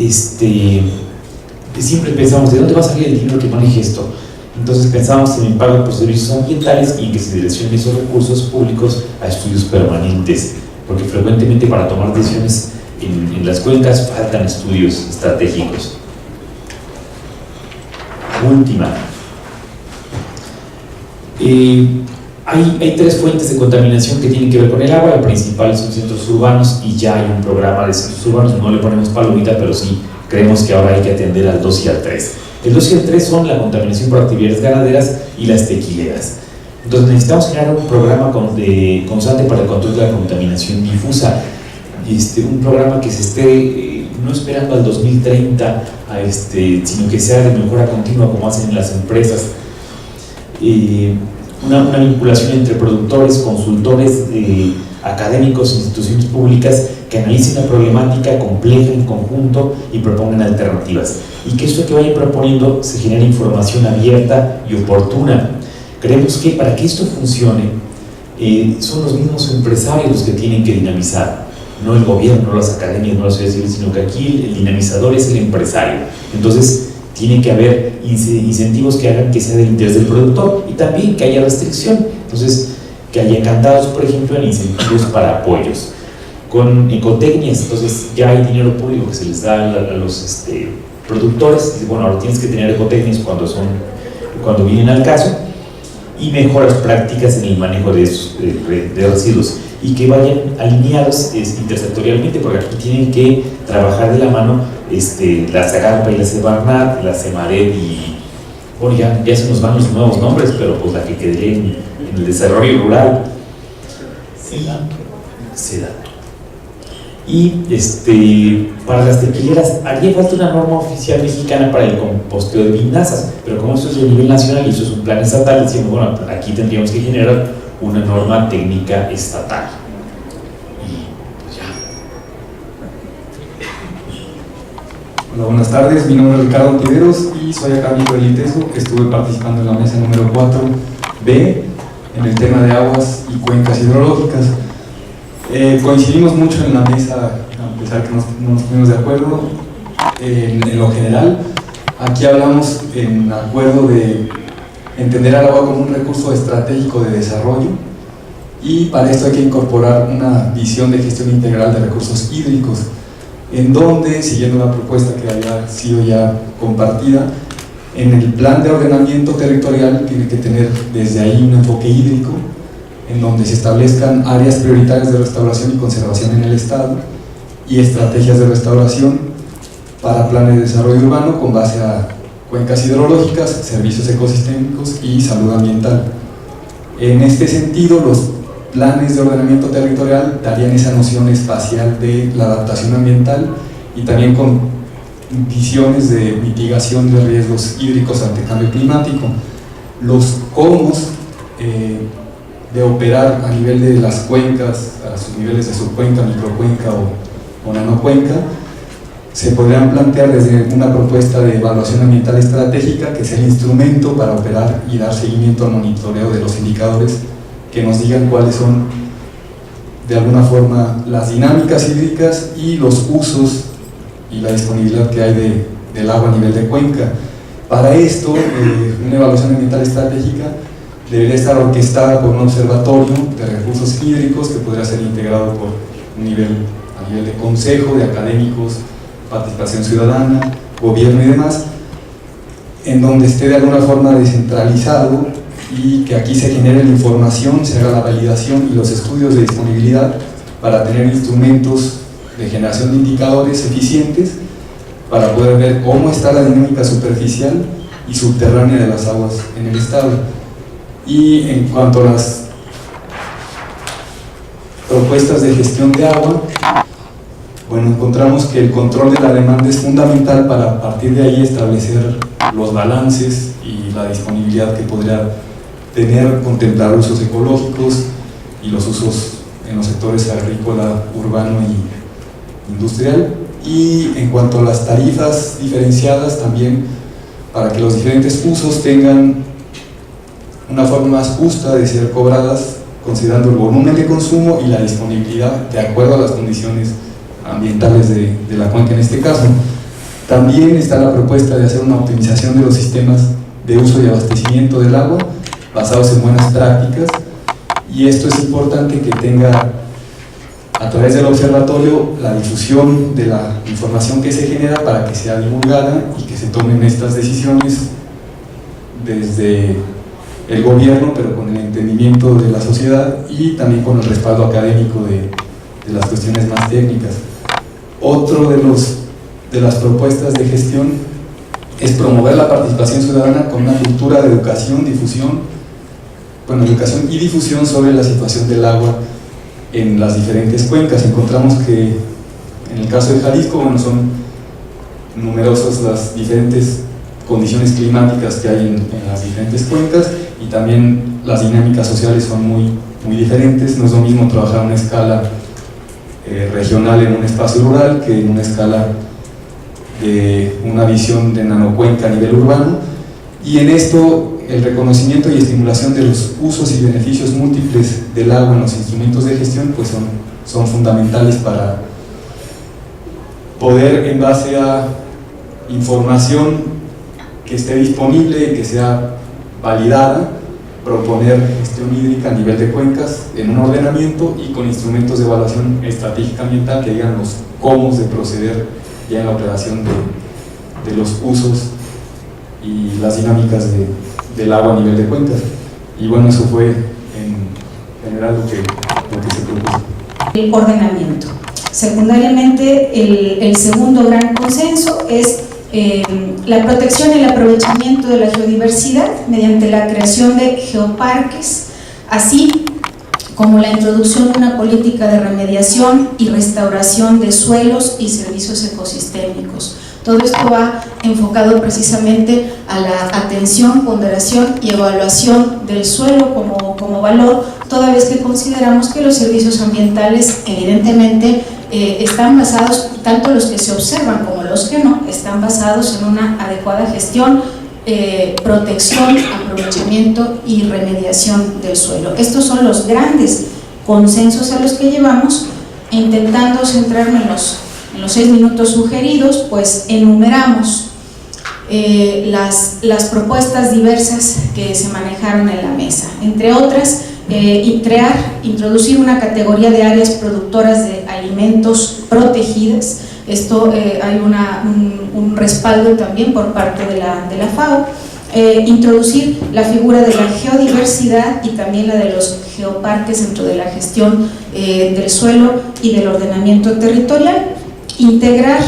[SPEAKER 6] siempre pensamos, ¿de dónde va a salir el dinero que maneje esto? Entonces pensamos en el pago por servicios ambientales y en que se direccionen esos recursos públicos a estudios permanentes, porque frecuentemente para tomar decisiones en las cuencas faltan estudios estratégicos. Última. Hay tres fuentes de contaminación que tienen que ver con el agua. La principal son centros urbanos y ya hay un programa de centros urbanos, no le ponemos palomita, pero sí creemos que ahora hay que atender al 2 y al 3. El 2 y el 3 son la contaminación por actividades ganaderas y las tequileras. Entonces necesitamos generar un programa constante para el control de la contaminación difusa, un programa que se esté no esperando al 2030, sino que sea de mejora continua como hacen las empresas. Una vinculación entre productores, consultores, académicos, instituciones públicas que analicen la problemática compleja en conjunto y propongan alternativas. Y que esto que vayan proponiendo se genere información abierta y oportuna. Creemos que para que esto funcione, son los mismos empresarios los que tienen que dinamizar, no el gobierno, no las academias, no las sociedades civiles, sino que aquí el dinamizador es el empresario. Entonces, tiene que haber incentivos que hagan que sea del interés del productor y también que haya restricción. Entonces, que haya candados, por ejemplo, en incentivos para apoyos. Con ecotecnias, entonces ya hay dinero público que se les da a los productores. Bueno, ahora tienes que tener ecotecnias cuando vienen al caso, y mejoras prácticas en el manejo de residuos, y que vayan alineados intersectorialmente, porque aquí tienen que trabajar de la mano la Zagarpa y la Semarnat, la Semared y bueno, ya se nos van los nuevos nombres, pero pues la que quedaría en el desarrollo rural, Sedato. Y para las tequileras haría falta una norma oficial mexicana para el composteo de vinazas, pero como esto es de nivel nacional y eso es un plan estatal, decimos, bueno, aquí tendríamos que generar una norma técnica estatal. Y pues ya.
[SPEAKER 7] Hola, buenas tardes, mi nombre es Ricardo Tiveros y soy académico del ITESO, que estuve participando en la mesa número 4B en el tema de aguas y cuencas hidrológicas. Coincidimos mucho en la mesa, a pesar que no nos pusimos de acuerdo en lo general. Aquí hablamos en acuerdo de entender al agua como un recurso estratégico de desarrollo, y para esto hay que incorporar una visión de gestión integral de recursos hídricos, en donde, siguiendo la propuesta que había sido ya compartida, en el plan de ordenamiento territorial tiene que tener desde ahí un enfoque hídrico, en donde se establezcan áreas prioritarias de restauración y conservación en el Estado y estrategias de restauración para planes de desarrollo urbano con base a cuencas hidrológicas, servicios ecosistémicos y salud ambiental. En este sentido, los planes de ordenamiento territorial darían esa noción espacial de la adaptación ambiental y también con visiones de mitigación de riesgos hídricos ante cambio climático. Los cómo de operar a nivel de las cuencas, a sus niveles de subcuenca, microcuenca o nanocuenca, se podrían plantear desde una propuesta de evaluación ambiental estratégica que sea el instrumento para operar y dar seguimiento al monitoreo de los indicadores que nos digan cuáles son de alguna forma las dinámicas hídricas y los usos y la disponibilidad que hay del agua a nivel de cuenca. Para esto, una evaluación ambiental estratégica debería estar orquestada por un observatorio de recursos hídricos que podría ser integrado por a nivel de consejo, de académicos, participación ciudadana, gobierno y demás, en donde esté de alguna forma descentralizado y que aquí se genere la información, se haga la validación y los estudios de disponibilidad para tener instrumentos de generación de indicadores eficientes para poder ver cómo está la dinámica superficial y subterránea de las aguas en el estado. Y en cuanto a las propuestas de gestión de agua, bueno, encontramos que el control de la demanda es fundamental para a partir de ahí establecer los balances y la disponibilidad que podría tener, contemplar usos ecológicos y los usos en los sectores agrícola, urbano y industrial. Y en cuanto a las tarifas diferenciadas también, para que los diferentes usos tengan una forma más justa de ser cobradas, considerando el volumen de consumo y la disponibilidad de acuerdo a las condiciones ambientales de la cuenca en este caso. También está la propuesta de hacer una optimización de los sistemas de uso y abastecimiento del agua basados en buenas prácticas, y esto es importante que tenga a través del observatorio la difusión de la información que se genera para que sea divulgada y que se tomen estas decisiones desde el gobierno, pero con el entendimiento de la sociedad y también con el respaldo académico de las cuestiones más técnicas. Otro de las propuestas de gestión es promover la participación ciudadana con una cultura de educación y difusión sobre la situación del agua en las diferentes cuencas. Encontramos que en el caso de Jalisco, bueno, son numerosas las diferentes condiciones climáticas que hay en las diferentes cuencas, y también las dinámicas sociales son muy diferentes. No es lo mismo trabajar a una escala regional en un espacio rural que en una escala de una visión de nanocuenca a nivel urbano, y en esto el reconocimiento y estimulación de los usos y beneficios múltiples del agua en los instrumentos de gestión pues son fundamentales para poder, en base a información que esté disponible, que sea validada, proponer gestión hídrica a nivel de cuencas en un ordenamiento y con instrumentos de evaluación estratégica ambiental que digan los cómo de proceder ya en la operación de los usos y las dinámicas del agua a nivel de cuencas. Y bueno, eso fue en general lo que se propuso.
[SPEAKER 8] El ordenamiento. Secundariamente, el segundo gran consenso es la protección y el aprovechamiento de la geodiversidad mediante la creación de geoparques, así como la introducción de una política de remediación y restauración de suelos y servicios ecosistémicos. Todo esto va enfocado precisamente a la atención, ponderación y evaluación del suelo como valor, toda vez que consideramos que los servicios ambientales evidentemente están basados, tanto los que se observan como los que no, están basados en una adecuada gestión, protección, aprovechamiento y remediación del suelo. Estos son los grandes consensos a los que llevamos. Intentando centrarme en los 6 minutos sugeridos, pues enumeramos las propuestas diversas que se manejaron en la mesa, entre otras, introducir una categoría de áreas productoras de alimentos protegidas. Esto hay un respaldo también por parte de la FAO. Introducir la figura de la geodiversidad y también la de los geoparques dentro de la gestión del suelo y del ordenamiento territorial. Integrar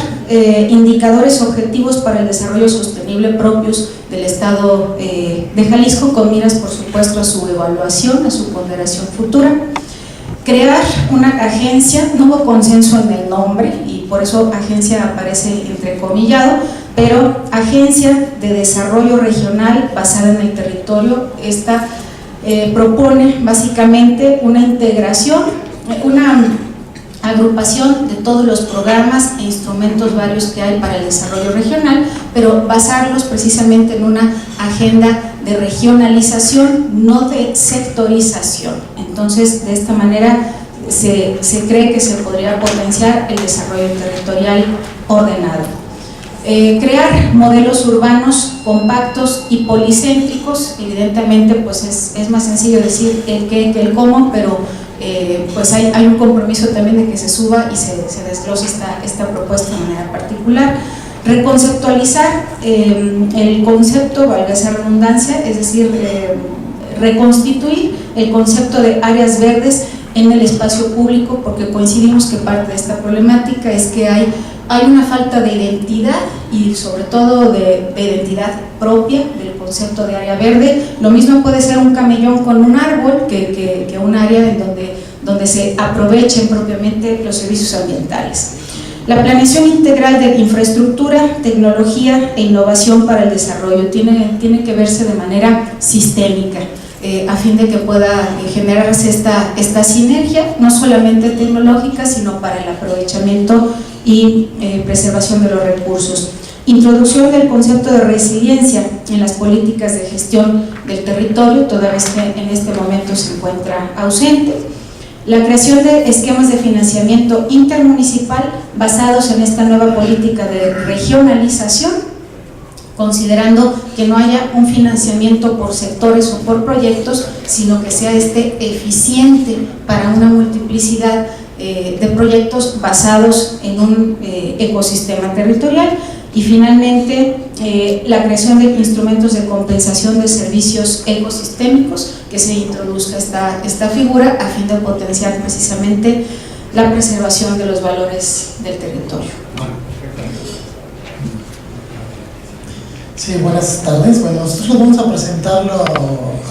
[SPEAKER 8] indicadores objetivos para el desarrollo sostenible propios del Estado de Jalisco, con miras por supuesto a su evaluación, a su ponderación futura. Crear una agencia, no hubo consenso en el nombre y por eso agencia aparece entrecomillado, pero Agencia de Desarrollo Regional basada en el territorio. Esta propone básicamente una integración, una agrupación de todos los programas e instrumentos varios que hay para el desarrollo regional, pero basarlos precisamente en una agenda de regionalización, no de sectorización. Entonces, de esta manera se cree que se podría potenciar el desarrollo territorial ordenado. Crear modelos urbanos compactos y policéntrico. Evidentemente pues es más sencillo decir el qué que el cómo, pero pues hay un compromiso también de que se suba y se desglose esta propuesta de manera particular. Reconceptualizar el concepto, valga esa redundancia, es decir, reconstituir el concepto de áreas verdes en el espacio público, porque coincidimos que parte de esta problemática es que hay una falta de identidad y sobre todo de identidad propia del concepto de área verde. Lo mismo puede ser un camellón con un árbol que un área en donde se aprovechen propiamente los servicios ambientales. La planeación integral de infraestructura, tecnología e innovación para el desarrollo tiene que verse de manera sistémica, a fin de que pueda generarse esta sinergia, no solamente tecnológica, sino para el aprovechamiento y preservación de los recursos. Introducción del concepto de resiliencia en las políticas de gestión del territorio, toda vez que en este momento se encuentra ausente. La creación de esquemas de financiamiento intermunicipal basados en esta nueva política de regionalización, considerando que no haya un financiamiento por sectores o por proyectos, sino que sea eficiente para una multiplicidad de proyectos basados en un ecosistema territorial. Y finalmente, la creación de instrumentos de compensación de servicios ecosistémicos, que se introduzca esta figura a fin de potenciar precisamente la preservación de los valores del territorio.
[SPEAKER 9] Sí, buenas tardes. Bueno, nosotros vamos a presentarlo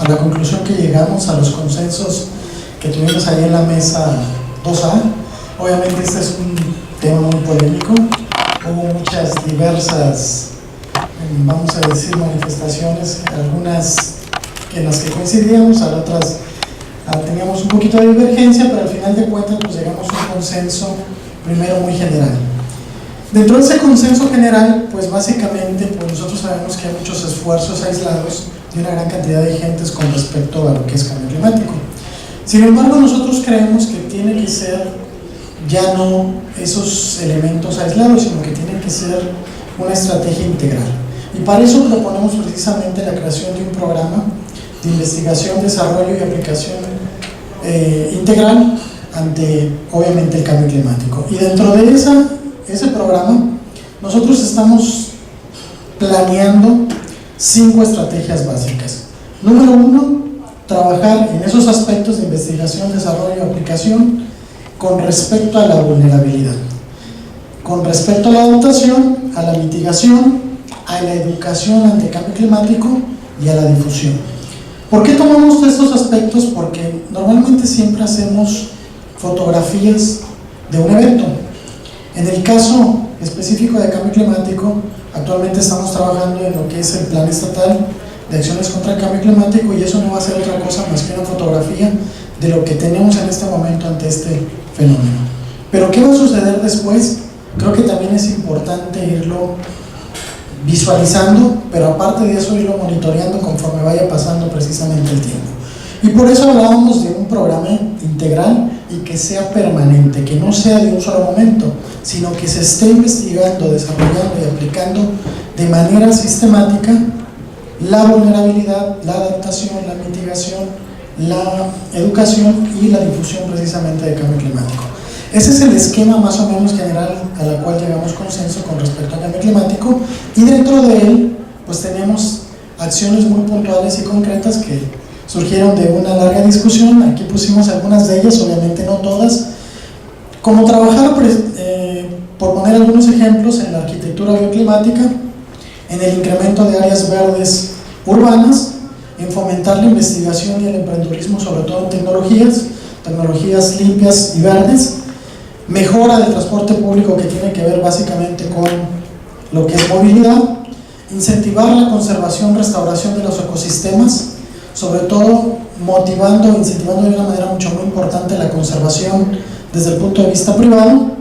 [SPEAKER 9] a la conclusión que llegamos, a los consensos que tuvimos ahí en la mesa 2A. Obviamente este es un tema muy polémico. Hubo muchas diversas, vamos a decir, manifestaciones, algunas en las que coincidíamos, a otras teníamos un poquito de divergencia, pero al final de cuentas pues llegamos a un consenso primero muy general. Dentro de ese consenso general, pues básicamente pues nosotros sabemos que hay muchos esfuerzos aislados de una gran cantidad de gentes con respecto a lo que es cambio climático. Sin embargo, nosotros creemos que tiene que ser ya no esos elementos aislados, sino que tiene que ser una estrategia integral. Y para eso proponemos precisamente la creación de un programa de investigación, desarrollo y aplicación integral ante, obviamente, el cambio climático. Y dentro de ese programa, nosotros estamos planeando 5 estrategias básicas. Número 1, trabajar en esos aspectos de investigación, desarrollo y aplicación con respecto a la vulnerabilidad, con respecto a la adaptación, a la mitigación, a la educación ante el cambio climático y a la difusión. ¿Por qué tomamos estos aspectos? Porque normalmente siempre hacemos fotografías de un evento. En el caso específico de cambio climático, actualmente estamos trabajando en lo que es el Plan Estatal de Acciones contra el Cambio Climático, y eso no va a ser otra cosa más que una fotografía de lo que tenemos en este momento ante este fenómeno. Pero ¿qué va a suceder después? Creo que también es importante irlo visualizando, pero aparte de eso irlo monitoreando conforme vaya pasando precisamente el tiempo. Y por eso hablábamos de un programa integral y que sea permanente, que no sea de un solo momento, sino que se esté investigando, desarrollando y aplicando de manera sistemática la vulnerabilidad, la adaptación, la mitigación, la educación y la difusión precisamente de cambio climático. Ese es el esquema más o menos general a la cual llegamos consenso con respecto al cambio climático, y dentro de él pues tenemos acciones muy puntuales y concretas que surgieron de una larga discusión. Aquí pusimos algunas de ellas, obviamente no todas, como trabajar, por poner algunos ejemplos, en la arquitectura bioclimática, en el incremento de áreas verdes urbanas, en fomentar la investigación y el emprendedurismo, sobre todo en tecnologías limpias y verdes, mejora del transporte público que tiene que ver básicamente con lo que es movilidad, incentivar la conservación, restauración de los ecosistemas, sobre todo motivando, incentivando de una manera mucho muy importante la conservación desde el punto de vista privado,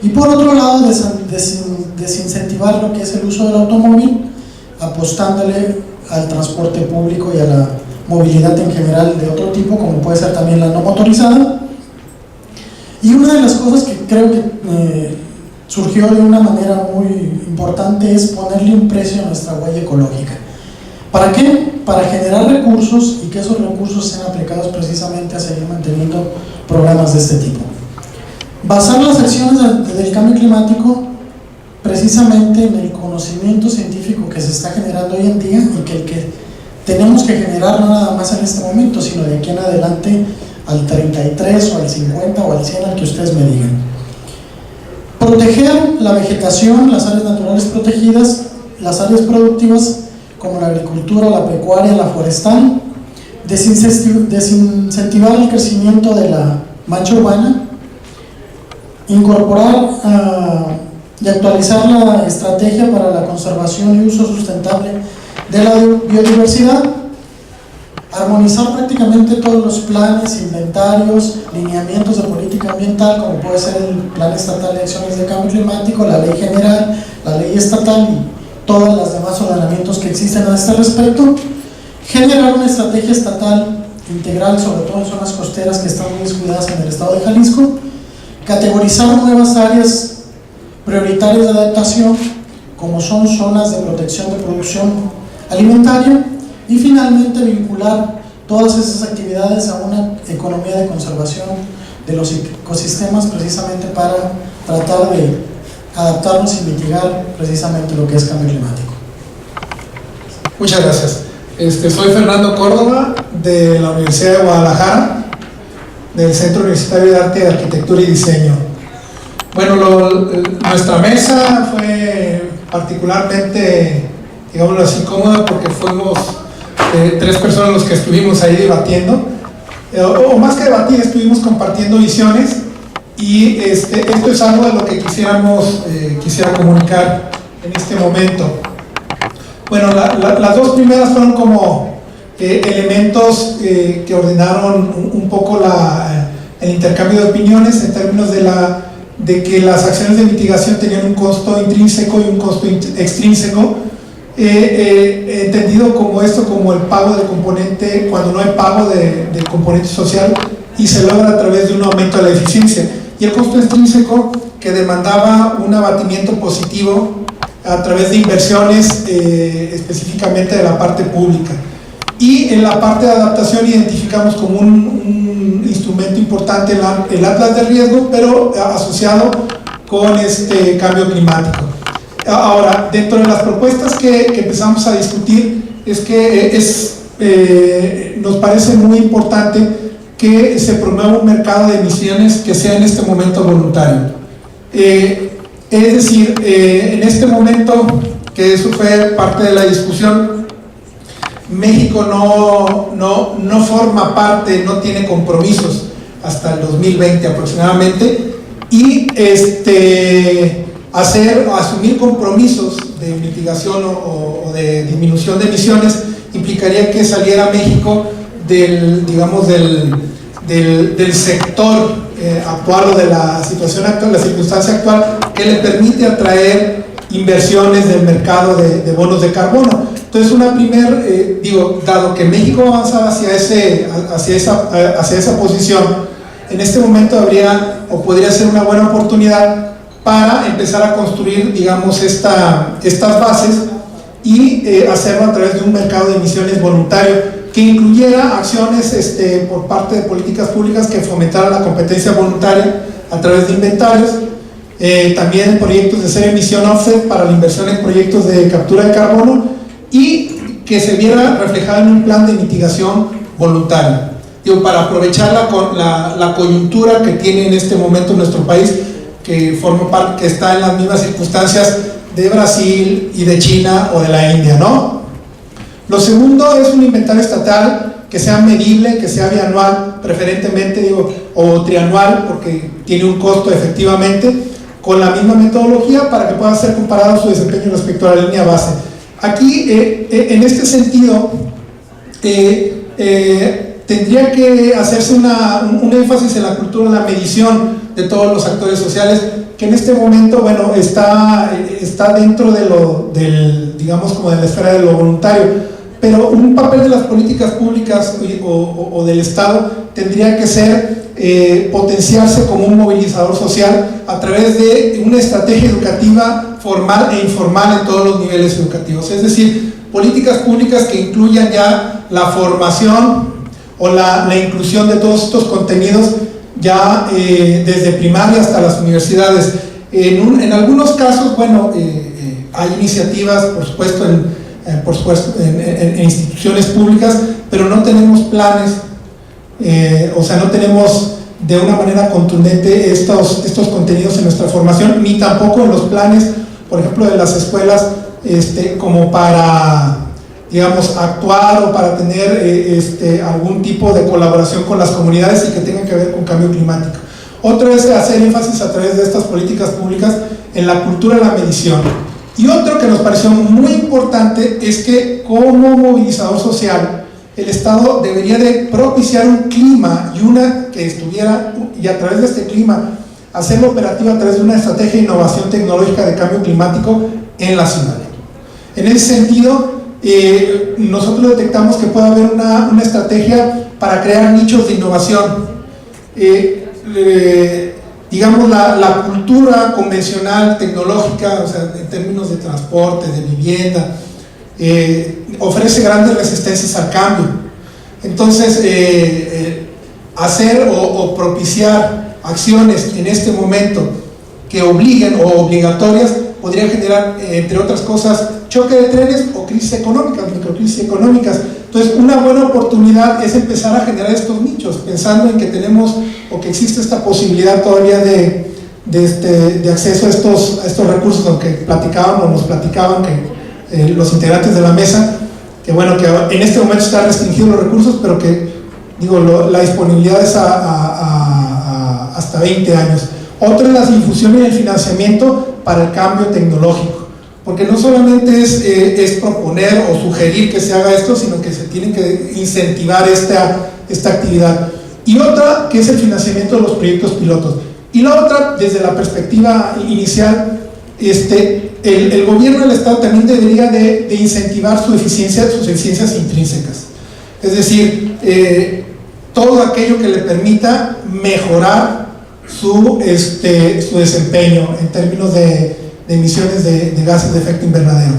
[SPEAKER 9] y por otro lado desincentivar lo que es el uso del automóvil, apostándole al transporte público y a la movilidad en general de otro tipo, como puede ser también la no motorizada. Y una de las cosas que creo que surgió de una manera muy importante es ponerle un precio a nuestra huella ecológica. ¿Para qué? Para generar recursos y que esos recursos sean aplicados precisamente a seguir manteniendo programas de este tipo. Basar las acciones del cambio climático precisamente en el conocimiento científico que se está generando hoy en día, y que el que tenemos que generar no nada más en este momento, sino de aquí en adelante al 33 o al 50 o al 100, al que ustedes me digan. Proteger la vegetación, las áreas naturales protegidas, las áreas productivas como la agricultura, la pecuaria, la forestal, desincentivar el crecimiento de la mancha urbana, incorporar y actualizar la estrategia para la conservación y uso sustentable de la biodiversidad, armonizar prácticamente todos los planes, inventarios, lineamientos de política ambiental, como puede ser el Plan Estatal de Acciones de Cambio Climático, la Ley General, la Ley Estatal y todos los demás ordenamientos que existen a este respecto, generar una estrategia estatal integral, sobre todo en zonas costeras que están muy descuidadas en el estado de Jalisco, categorizar nuevas áreas prioritarias de adaptación, como son zonas de protección de producción alimentaria, y finalmente vincular todas esas actividades a una economía de conservación de los ecosistemas, precisamente para tratar de adaptarnos y mitigar precisamente lo que es cambio climático.
[SPEAKER 10] Muchas gracias. Soy Fernando Córdoba, de la Universidad de Guadalajara, del Centro Universitario de Arte, Arquitectura y Diseño. Bueno, nuestra mesa fue particularmente, digámoslo así, cómoda, porque fuimos 3 personas los que estuvimos ahí debatiendo, o más que debatir, estuvimos compartiendo visiones, y esto es algo de lo que quisiera comunicar en este momento. Bueno, las 2 primeras fueron como elementos que ordenaron un poco el intercambio de opiniones en términos de que las acciones de mitigación tenían un costo intrínseco y un costo extrínseco, entendido como esto, como el pago del componente, cuando no hay pago del componente social, y se logra a través de un aumento de la eficiencia, y el costo extrínseco, que demandaba un abatimiento positivo a través de inversiones, específicamente de la parte pública. Y en la parte de adaptación identificamos como un instrumento importante el atlas de riesgo, pero asociado con cambio climático. Ahora, dentro de las propuestas que empezamos a discutir, es que nos parece muy importante que se promueva un mercado de emisiones que sea en este momento voluntario. Es decir, en este momento, que eso fue parte de la discusión, México no forma parte, no tiene compromisos hasta el 2020 aproximadamente, y asumir compromisos de mitigación o de disminución de emisiones implicaría que saliera México del sector actual, o de la situación actual, la circunstancia actual, que le permite atraer inversiones del mercado de bonos de carbono. Entonces, dado que México avanza hacia esa posición, en este momento podría ser una buena oportunidad para empezar a construir, digamos, estas bases, y hacerlo a través de un mercado de emisiones voluntario que incluyera acciones por parte de políticas públicas que fomentaran la competencia voluntaria a través de inventarios, también proyectos de cero emisión offset para la inversión en proyectos de captura de carbono, y que se viera reflejado en un plan de mitigación voluntario. Para aprovechar la coyuntura que tiene en este momento nuestro país, que está en las mismas circunstancias de Brasil y de China o de la India, ¿no? Lo segundo es un inventario estatal que sea medible, que sea bianual, preferentemente, o trianual, porque tiene un costo efectivamente, con la misma metodología, para que pueda ser comparado su desempeño respecto a la línea base. Aquí, en este sentido, tendría que hacerse un énfasis en la cultura de la medición de todos los actores sociales, que en este momento, bueno, está dentro digamos, como de la esfera de lo voluntario, pero un papel de las políticas públicas o del Estado tendría que ser potenciarse como un movilizador social a través de una estrategia educativa formal e informal en todos los niveles educativos, es decir, políticas públicas que incluyan ya la formación o la inclusión de todos estos contenidos ya desde primaria hasta las universidades. En algunos casos, bueno, hay iniciativas, por supuesto, en instituciones públicas, pero no tenemos planes O sea, no tenemos de una manera contundente estos contenidos en nuestra formación, ni tampoco en los planes, por ejemplo, de las escuelas, como para, digamos, actuar o para tener algún tipo de colaboración con las comunidades y que tengan que ver con cambio climático. Otro es hacer énfasis a través de estas políticas públicas en la cultura de la medición. Y otro que nos pareció muy importante es que como movilizador social, el Estado debería de propiciar un clima y a través de este clima hacerlo operativo a través de una estrategia de innovación tecnológica de cambio climático en la ciudad. En ese sentido, nosotros detectamos que puede haber una estrategia para crear nichos de innovación. Digamos, la cultura convencional, tecnológica, o sea, en términos de transporte, de vivienda, ofrece grandes resistencias al cambio. Entonces, hacer o propiciar acciones en este momento que obliguen o obligatorias podría generar, entre otras cosas, choque de trenes o crisis económicas, microcrisis económicas. Entonces, una buena oportunidad es empezar a generar estos nichos, pensando en que tenemos o que existe esta posibilidad todavía de acceso a estos recursos, aunque nos platicaban que los integrantes de la mesa, que bueno, que en este momento están restringidos los recursos, pero que, digo, la disponibilidad es hasta 20 años. Otra es la difusión y el financiamiento para el cambio tecnológico, porque no solamente es proponer o sugerir que se haga esto, sino que se tiene que incentivar esta actividad. Y otra, que es el financiamiento de los proyectos pilotos. Y la otra, desde la perspectiva inicial, el gobierno del Estado también debería de incentivar sus eficiencias intrínsecas. Es decir, todo aquello que le permita mejorar su desempeño en términos de emisiones de gases de efecto invernadero.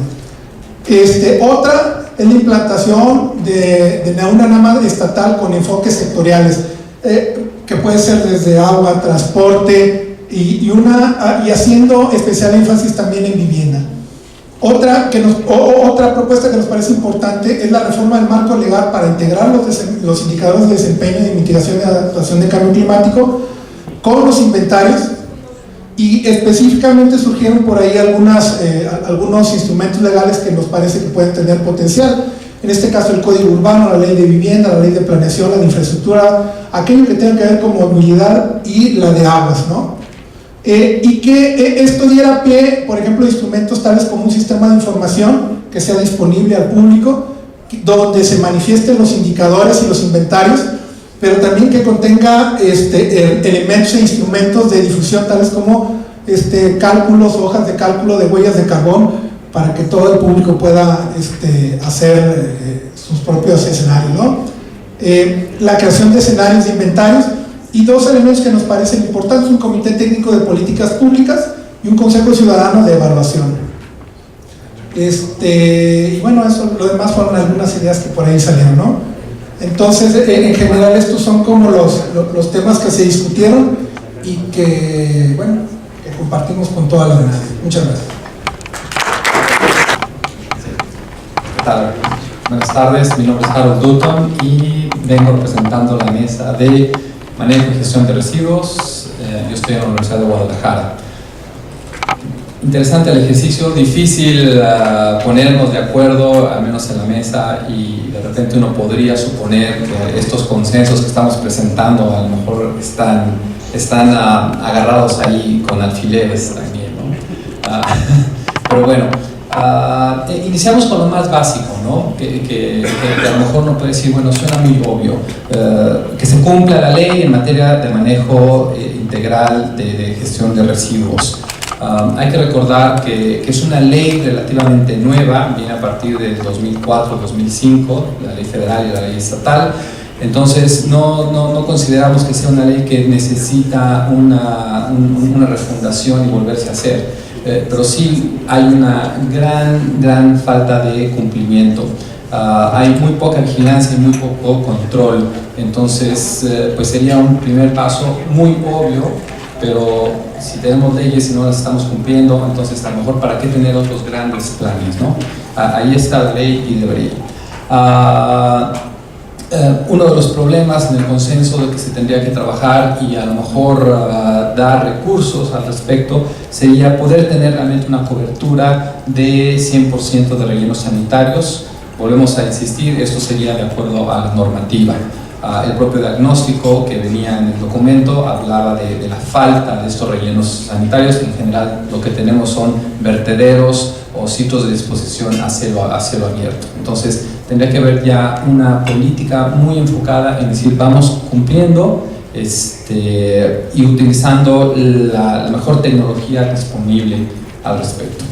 [SPEAKER 10] Otra es la implantación de una norma estatal con enfoques sectoriales, que puede ser desde agua, transporte y haciendo especial énfasis también en vivienda. Otra propuesta que nos parece importante es la reforma del marco legal para integrar los indicadores de desempeño y de mitigación y adaptación de cambio climático con los inventarios, y específicamente surgieron por ahí algunos instrumentos legales que nos parece que pueden tener potencial. En este caso, el Código Urbano, la Ley de Vivienda, la Ley de Planeación, la de Infraestructura, aquello que tenga que ver con movilidad, y la de aguas, ¿no? Y que esto diera pie, por ejemplo, a instrumentos tales como un sistema de información que sea disponible al público, donde se manifiesten los indicadores y los inventarios, pero también que contenga elementos e instrumentos de difusión tales como cálculos, hojas de cálculo de huellas de carbón, para que todo el público pueda hacer sus propios escenarios, ¿no? La creación de escenarios de inventarios, y dos elementos que nos parecen importantes: un comité técnico de políticas públicas y un consejo ciudadano de evaluación. Y bueno, lo demás fueron algunas ideas que por ahí salieron, ¿no? Entonces, en general, estos son como los temas que se discutieron y que, bueno, que compartimos con toda la demás. Muchas gracias.
[SPEAKER 7] ¿Qué tal? Buenas tardes, mi nombre es Harold Dutton y vengo representando la mesa de manejo y gestión de residuos. Yo estoy en la Universidad de Guadalajara. Interesante el ejercicio, difícil ponernos de acuerdo, al menos en la mesa, y de repente uno podría suponer que estos consensos que estamos presentando a lo mejor están agarrados ahí con alfileres también, ¿no? Pero bueno, iniciamos con lo más básico, ¿no? Que a lo mejor uno puede decir, bueno, suena muy obvio, que se cumpla la ley en materia de manejo integral de gestión de residuos. Hay que recordar que es una ley relativamente nueva, viene a partir del 2004-2005, la ley federal y la ley estatal. Entonces no consideramos que sea una ley que necesita una refundación y volverse a hacer, pero sí hay una gran falta de cumplimiento. Hay muy poca vigilancia y muy poco control. Entonces pues sería un primer paso muy obvio, pero si tenemos leyes y no las estamos cumpliendo, entonces a lo mejor para qué tener otros grandes planes, ¿no? Ahí está la ley y debería. uno de los problemas en el consenso de que se tendría que trabajar y a lo mejor dar recursos al respecto sería poder tener realmente una cobertura de 100% de rellenos sanitarios. Volvemos a insistir, esto sería de acuerdo a la normativa. El propio diagnóstico que venía en el documento hablaba de la falta de estos rellenos sanitarios. En general lo que tenemos son vertederos o sitios de disposición a cielo abierto. Entonces tendría que haber ya una política muy enfocada en decir vamos cumpliendo y utilizando la mejor tecnología disponible al respecto.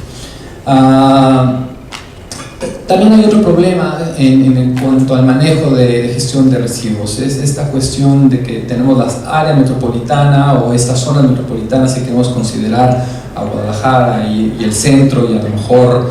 [SPEAKER 7] También hay otro problema en cuanto al manejo de gestión de residuos. Es esta cuestión de que tenemos las áreas metropolitanas o estas zonas metropolitanas, si queremos considerar a Guadalajara y el centro y a lo mejor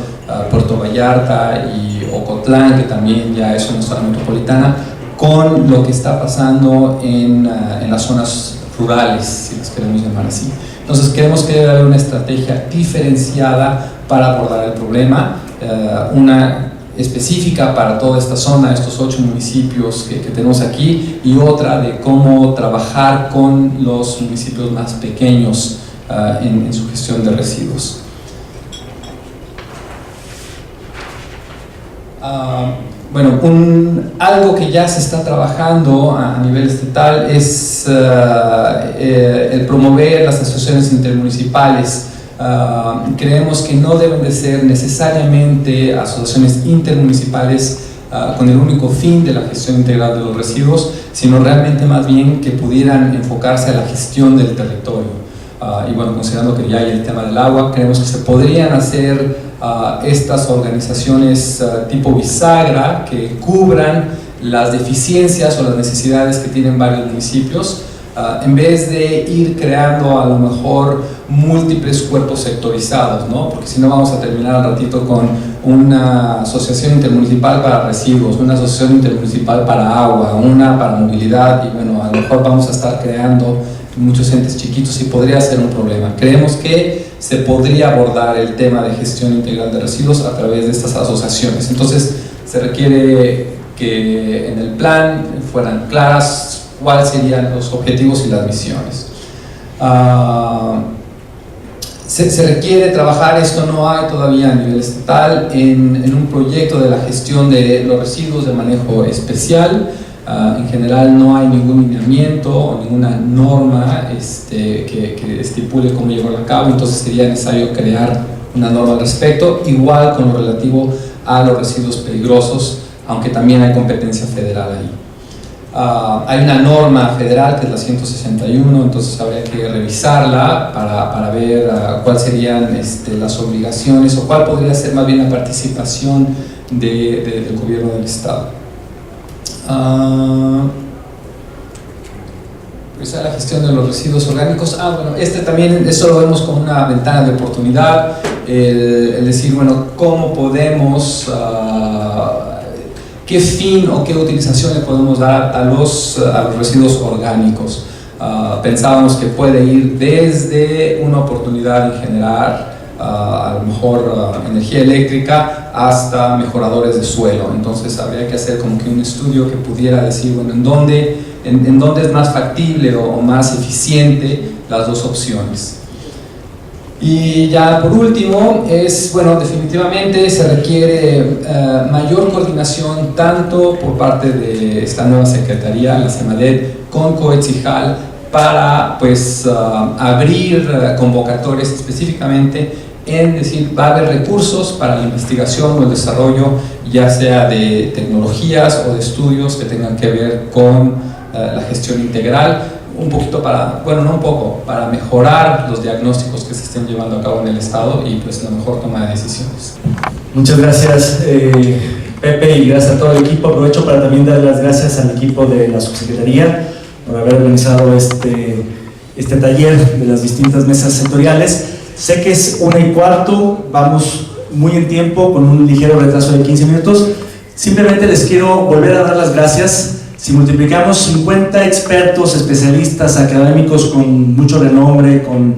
[SPEAKER 7] Puerto Vallarta y Ocotlán, que también ya es una zona metropolitana, con lo que está pasando en las zonas rurales, si las queremos llamar así. Entonces queremos que debe haber una estrategia diferenciada para abordar el problema, una específica para toda esta zona, estos 8 municipios que tenemos aquí, y otra de cómo trabajar con los municipios más pequeños en su gestión de residuos. Bueno, algo que ya se está trabajando a nivel estatal es el promover las asociaciones intermunicipales. Creemos que no deben de ser necesariamente asociaciones intermunicipales con el único fin de la gestión integral de los residuos, sino realmente más bien que pudieran enfocarse a la gestión del territorio. Y bueno, considerando que ya hay el tema del agua, creemos que se podrían hacer estas organizaciones tipo bisagra que cubran las deficiencias o las necesidades que tienen varios municipios, en vez de ir creando a lo mejor múltiples cuerpos sectorizados, ¿no? Porque si no vamos a terminar al ratito con una asociación intermunicipal para residuos, una asociación intermunicipal para agua, una para movilidad, y bueno, a lo mejor vamos a estar creando muchos entes chiquitos y podría ser un problema. Creemos que se podría abordar el tema de gestión integral de residuos a través de estas asociaciones. Entonces se requiere que en el plan fueran claras cuáles serían los objetivos y las misiones. Se requiere trabajar, esto no hay todavía a nivel estatal, en un proyecto de la gestión de los residuos de manejo especial. En general no hay ningún lineamiento o ninguna norma que estipule cómo llevarlo a cabo, entonces sería necesario crear una norma al respecto, igual con lo relativo a los residuos peligrosos, aunque también hay competencia federal ahí. Hay una norma federal que es la 161, entonces habría que revisarla para ver cuáles serían las obligaciones o cuál podría ser más bien la participación del gobierno del estado. Pues a la gestión de los residuos orgánicos. Bueno, también, eso lo vemos como una ventana de oportunidad, el decir, bueno, cómo podemos, qué fin o qué utilización le podemos dar a los residuos orgánicos. Pensábamos que puede ir desde una oportunidad en generar a lo mejor energía eléctrica hasta mejoradores de suelo. Entonces habría que hacer como que un estudio que pudiera decir, bueno, en dónde es más factible o más eficiente las dos opciones. Y ya por último bueno, definitivamente se requiere mayor coordinación tanto por parte de esta nueva secretaría, la CEMADET, con COETSIJAL, para pues abrir convocatorias específicamente en decir, va a haber recursos para la investigación o el desarrollo, ya sea de tecnologías o de estudios que tengan que ver con la gestión integral, un poquito para mejorar los diagnósticos que se estén llevando a cabo en el Estado y pues la mejor toma de decisiones.
[SPEAKER 11] Muchas gracias Pepe, y gracias a todo el equipo. Aprovecho para también dar las gracias al equipo de la subsecretaría por haber organizado este taller de las distintas mesas sectoriales. Sé que es 1:15, vamos muy en tiempo, con un ligero retraso de 15 minutos. Simplemente les quiero volver a dar las gracias. Si multiplicamos 50 expertos, especialistas, académicos con mucho renombre, con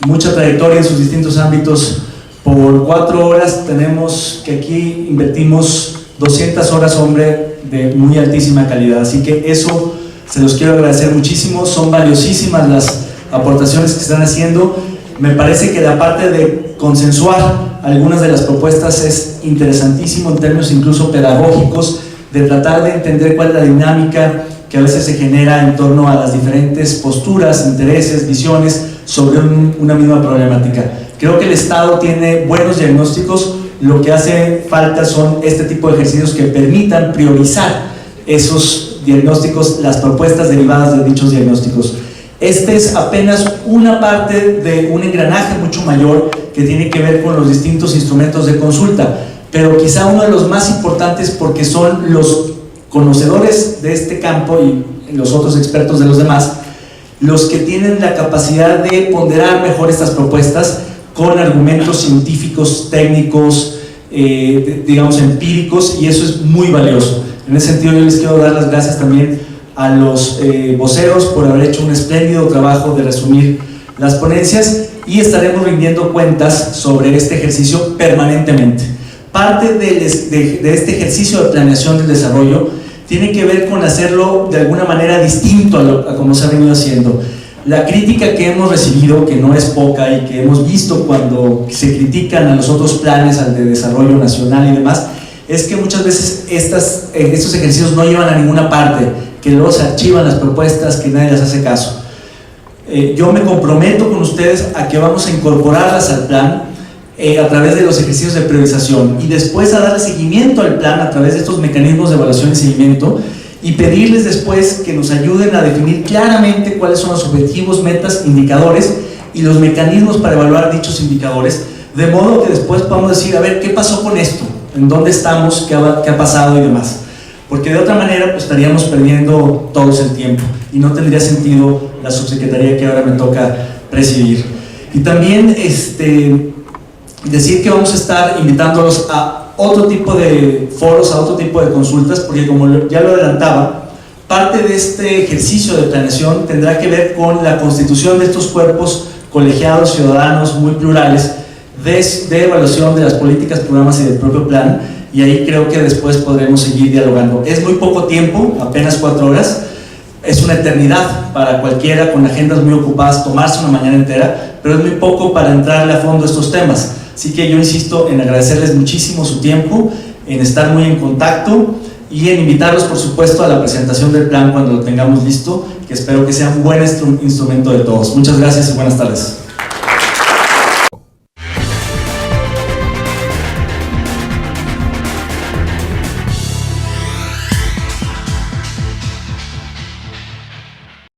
[SPEAKER 11] mucha trayectoria en sus distintos ámbitos, por 4 horas tenemos que aquí invertimos 200 horas hombre de muy altísima calidad. Así que eso se los quiero agradecer muchísimo, son valiosísimas las aportaciones que están haciendo. Me parece que la parte de consensuar algunas de las propuestas es interesantísimo en términos incluso pedagógicos, de tratar de entender cuál es la dinámica que a veces se genera en torno a las diferentes posturas, intereses, visiones sobre una misma problemática. Creo que el Estado tiene buenos diagnósticos, lo que hace falta son este tipo de ejercicios que permitan priorizar esos diagnósticos, las propuestas derivadas de dichos diagnósticos. Este es apenas una parte de un engranaje mucho mayor que tiene que ver con los distintos instrumentos de consulta, pero quizá uno de los más importantes porque son los conocedores de este campo y los otros expertos de los demás los que tienen la capacidad de ponderar mejor estas propuestas con argumentos científicos, técnicos, digamos empíricos, y eso es muy valioso. En ese sentido yo les quiero dar las gracias también a los voceros por haber hecho un espléndido trabajo de resumir las ponencias, y estaremos rindiendo cuentas sobre este ejercicio permanentemente. Parte de este ejercicio de planeación del desarrollo tiene que ver con hacerlo de alguna manera distinto a como se ha venido haciendo. La crítica que hemos recibido, que no es poca y que hemos visto cuando se critican a los otros planes, al de desarrollo nacional y demás, es que muchas veces estos ejercicios no llevan a ninguna parte, que luego se archivan las propuestas, que nadie les hace caso. Yo me comprometo con ustedes a que vamos a incorporarlas al plan a través de los ejercicios de priorización y después a darle seguimiento al plan a través de estos mecanismos de evaluación y seguimiento, y pedirles después que nos ayuden a definir claramente cuáles son los objetivos, metas, indicadores y los mecanismos para evaluar dichos indicadores, de modo que después podamos decir, a ver, ¿qué pasó con esto? ¿En dónde estamos? ¿Qué ha pasado? Y demás. Porque de otra manera pues estaríamos perdiendo todos el tiempo y no tendría sentido la subsecretaría que ahora me toca presidir. Y también decir que vamos a estar invitándolos a otro tipo de foros, a otro tipo de consultas, porque como ya lo adelantaba, parte de este ejercicio de planeación tendrá que ver con la constitución de estos cuerpos colegiados, ciudadanos, muy plurales, de evaluación de las políticas, programas y del propio plan, y ahí creo que después podremos seguir dialogando. Es muy poco tiempo, apenas 4 horas, es una eternidad para cualquiera con agendas muy ocupadas tomarse una mañana entera, pero es muy poco para entrarle a fondo a estos temas. Así que yo insisto en agradecerles muchísimo su tiempo, en estar muy en contacto y en invitarlos, por supuesto, a la presentación del plan cuando lo tengamos listo, que espero que sea un buen instrumento de todos. Muchas gracias y buenas tardes.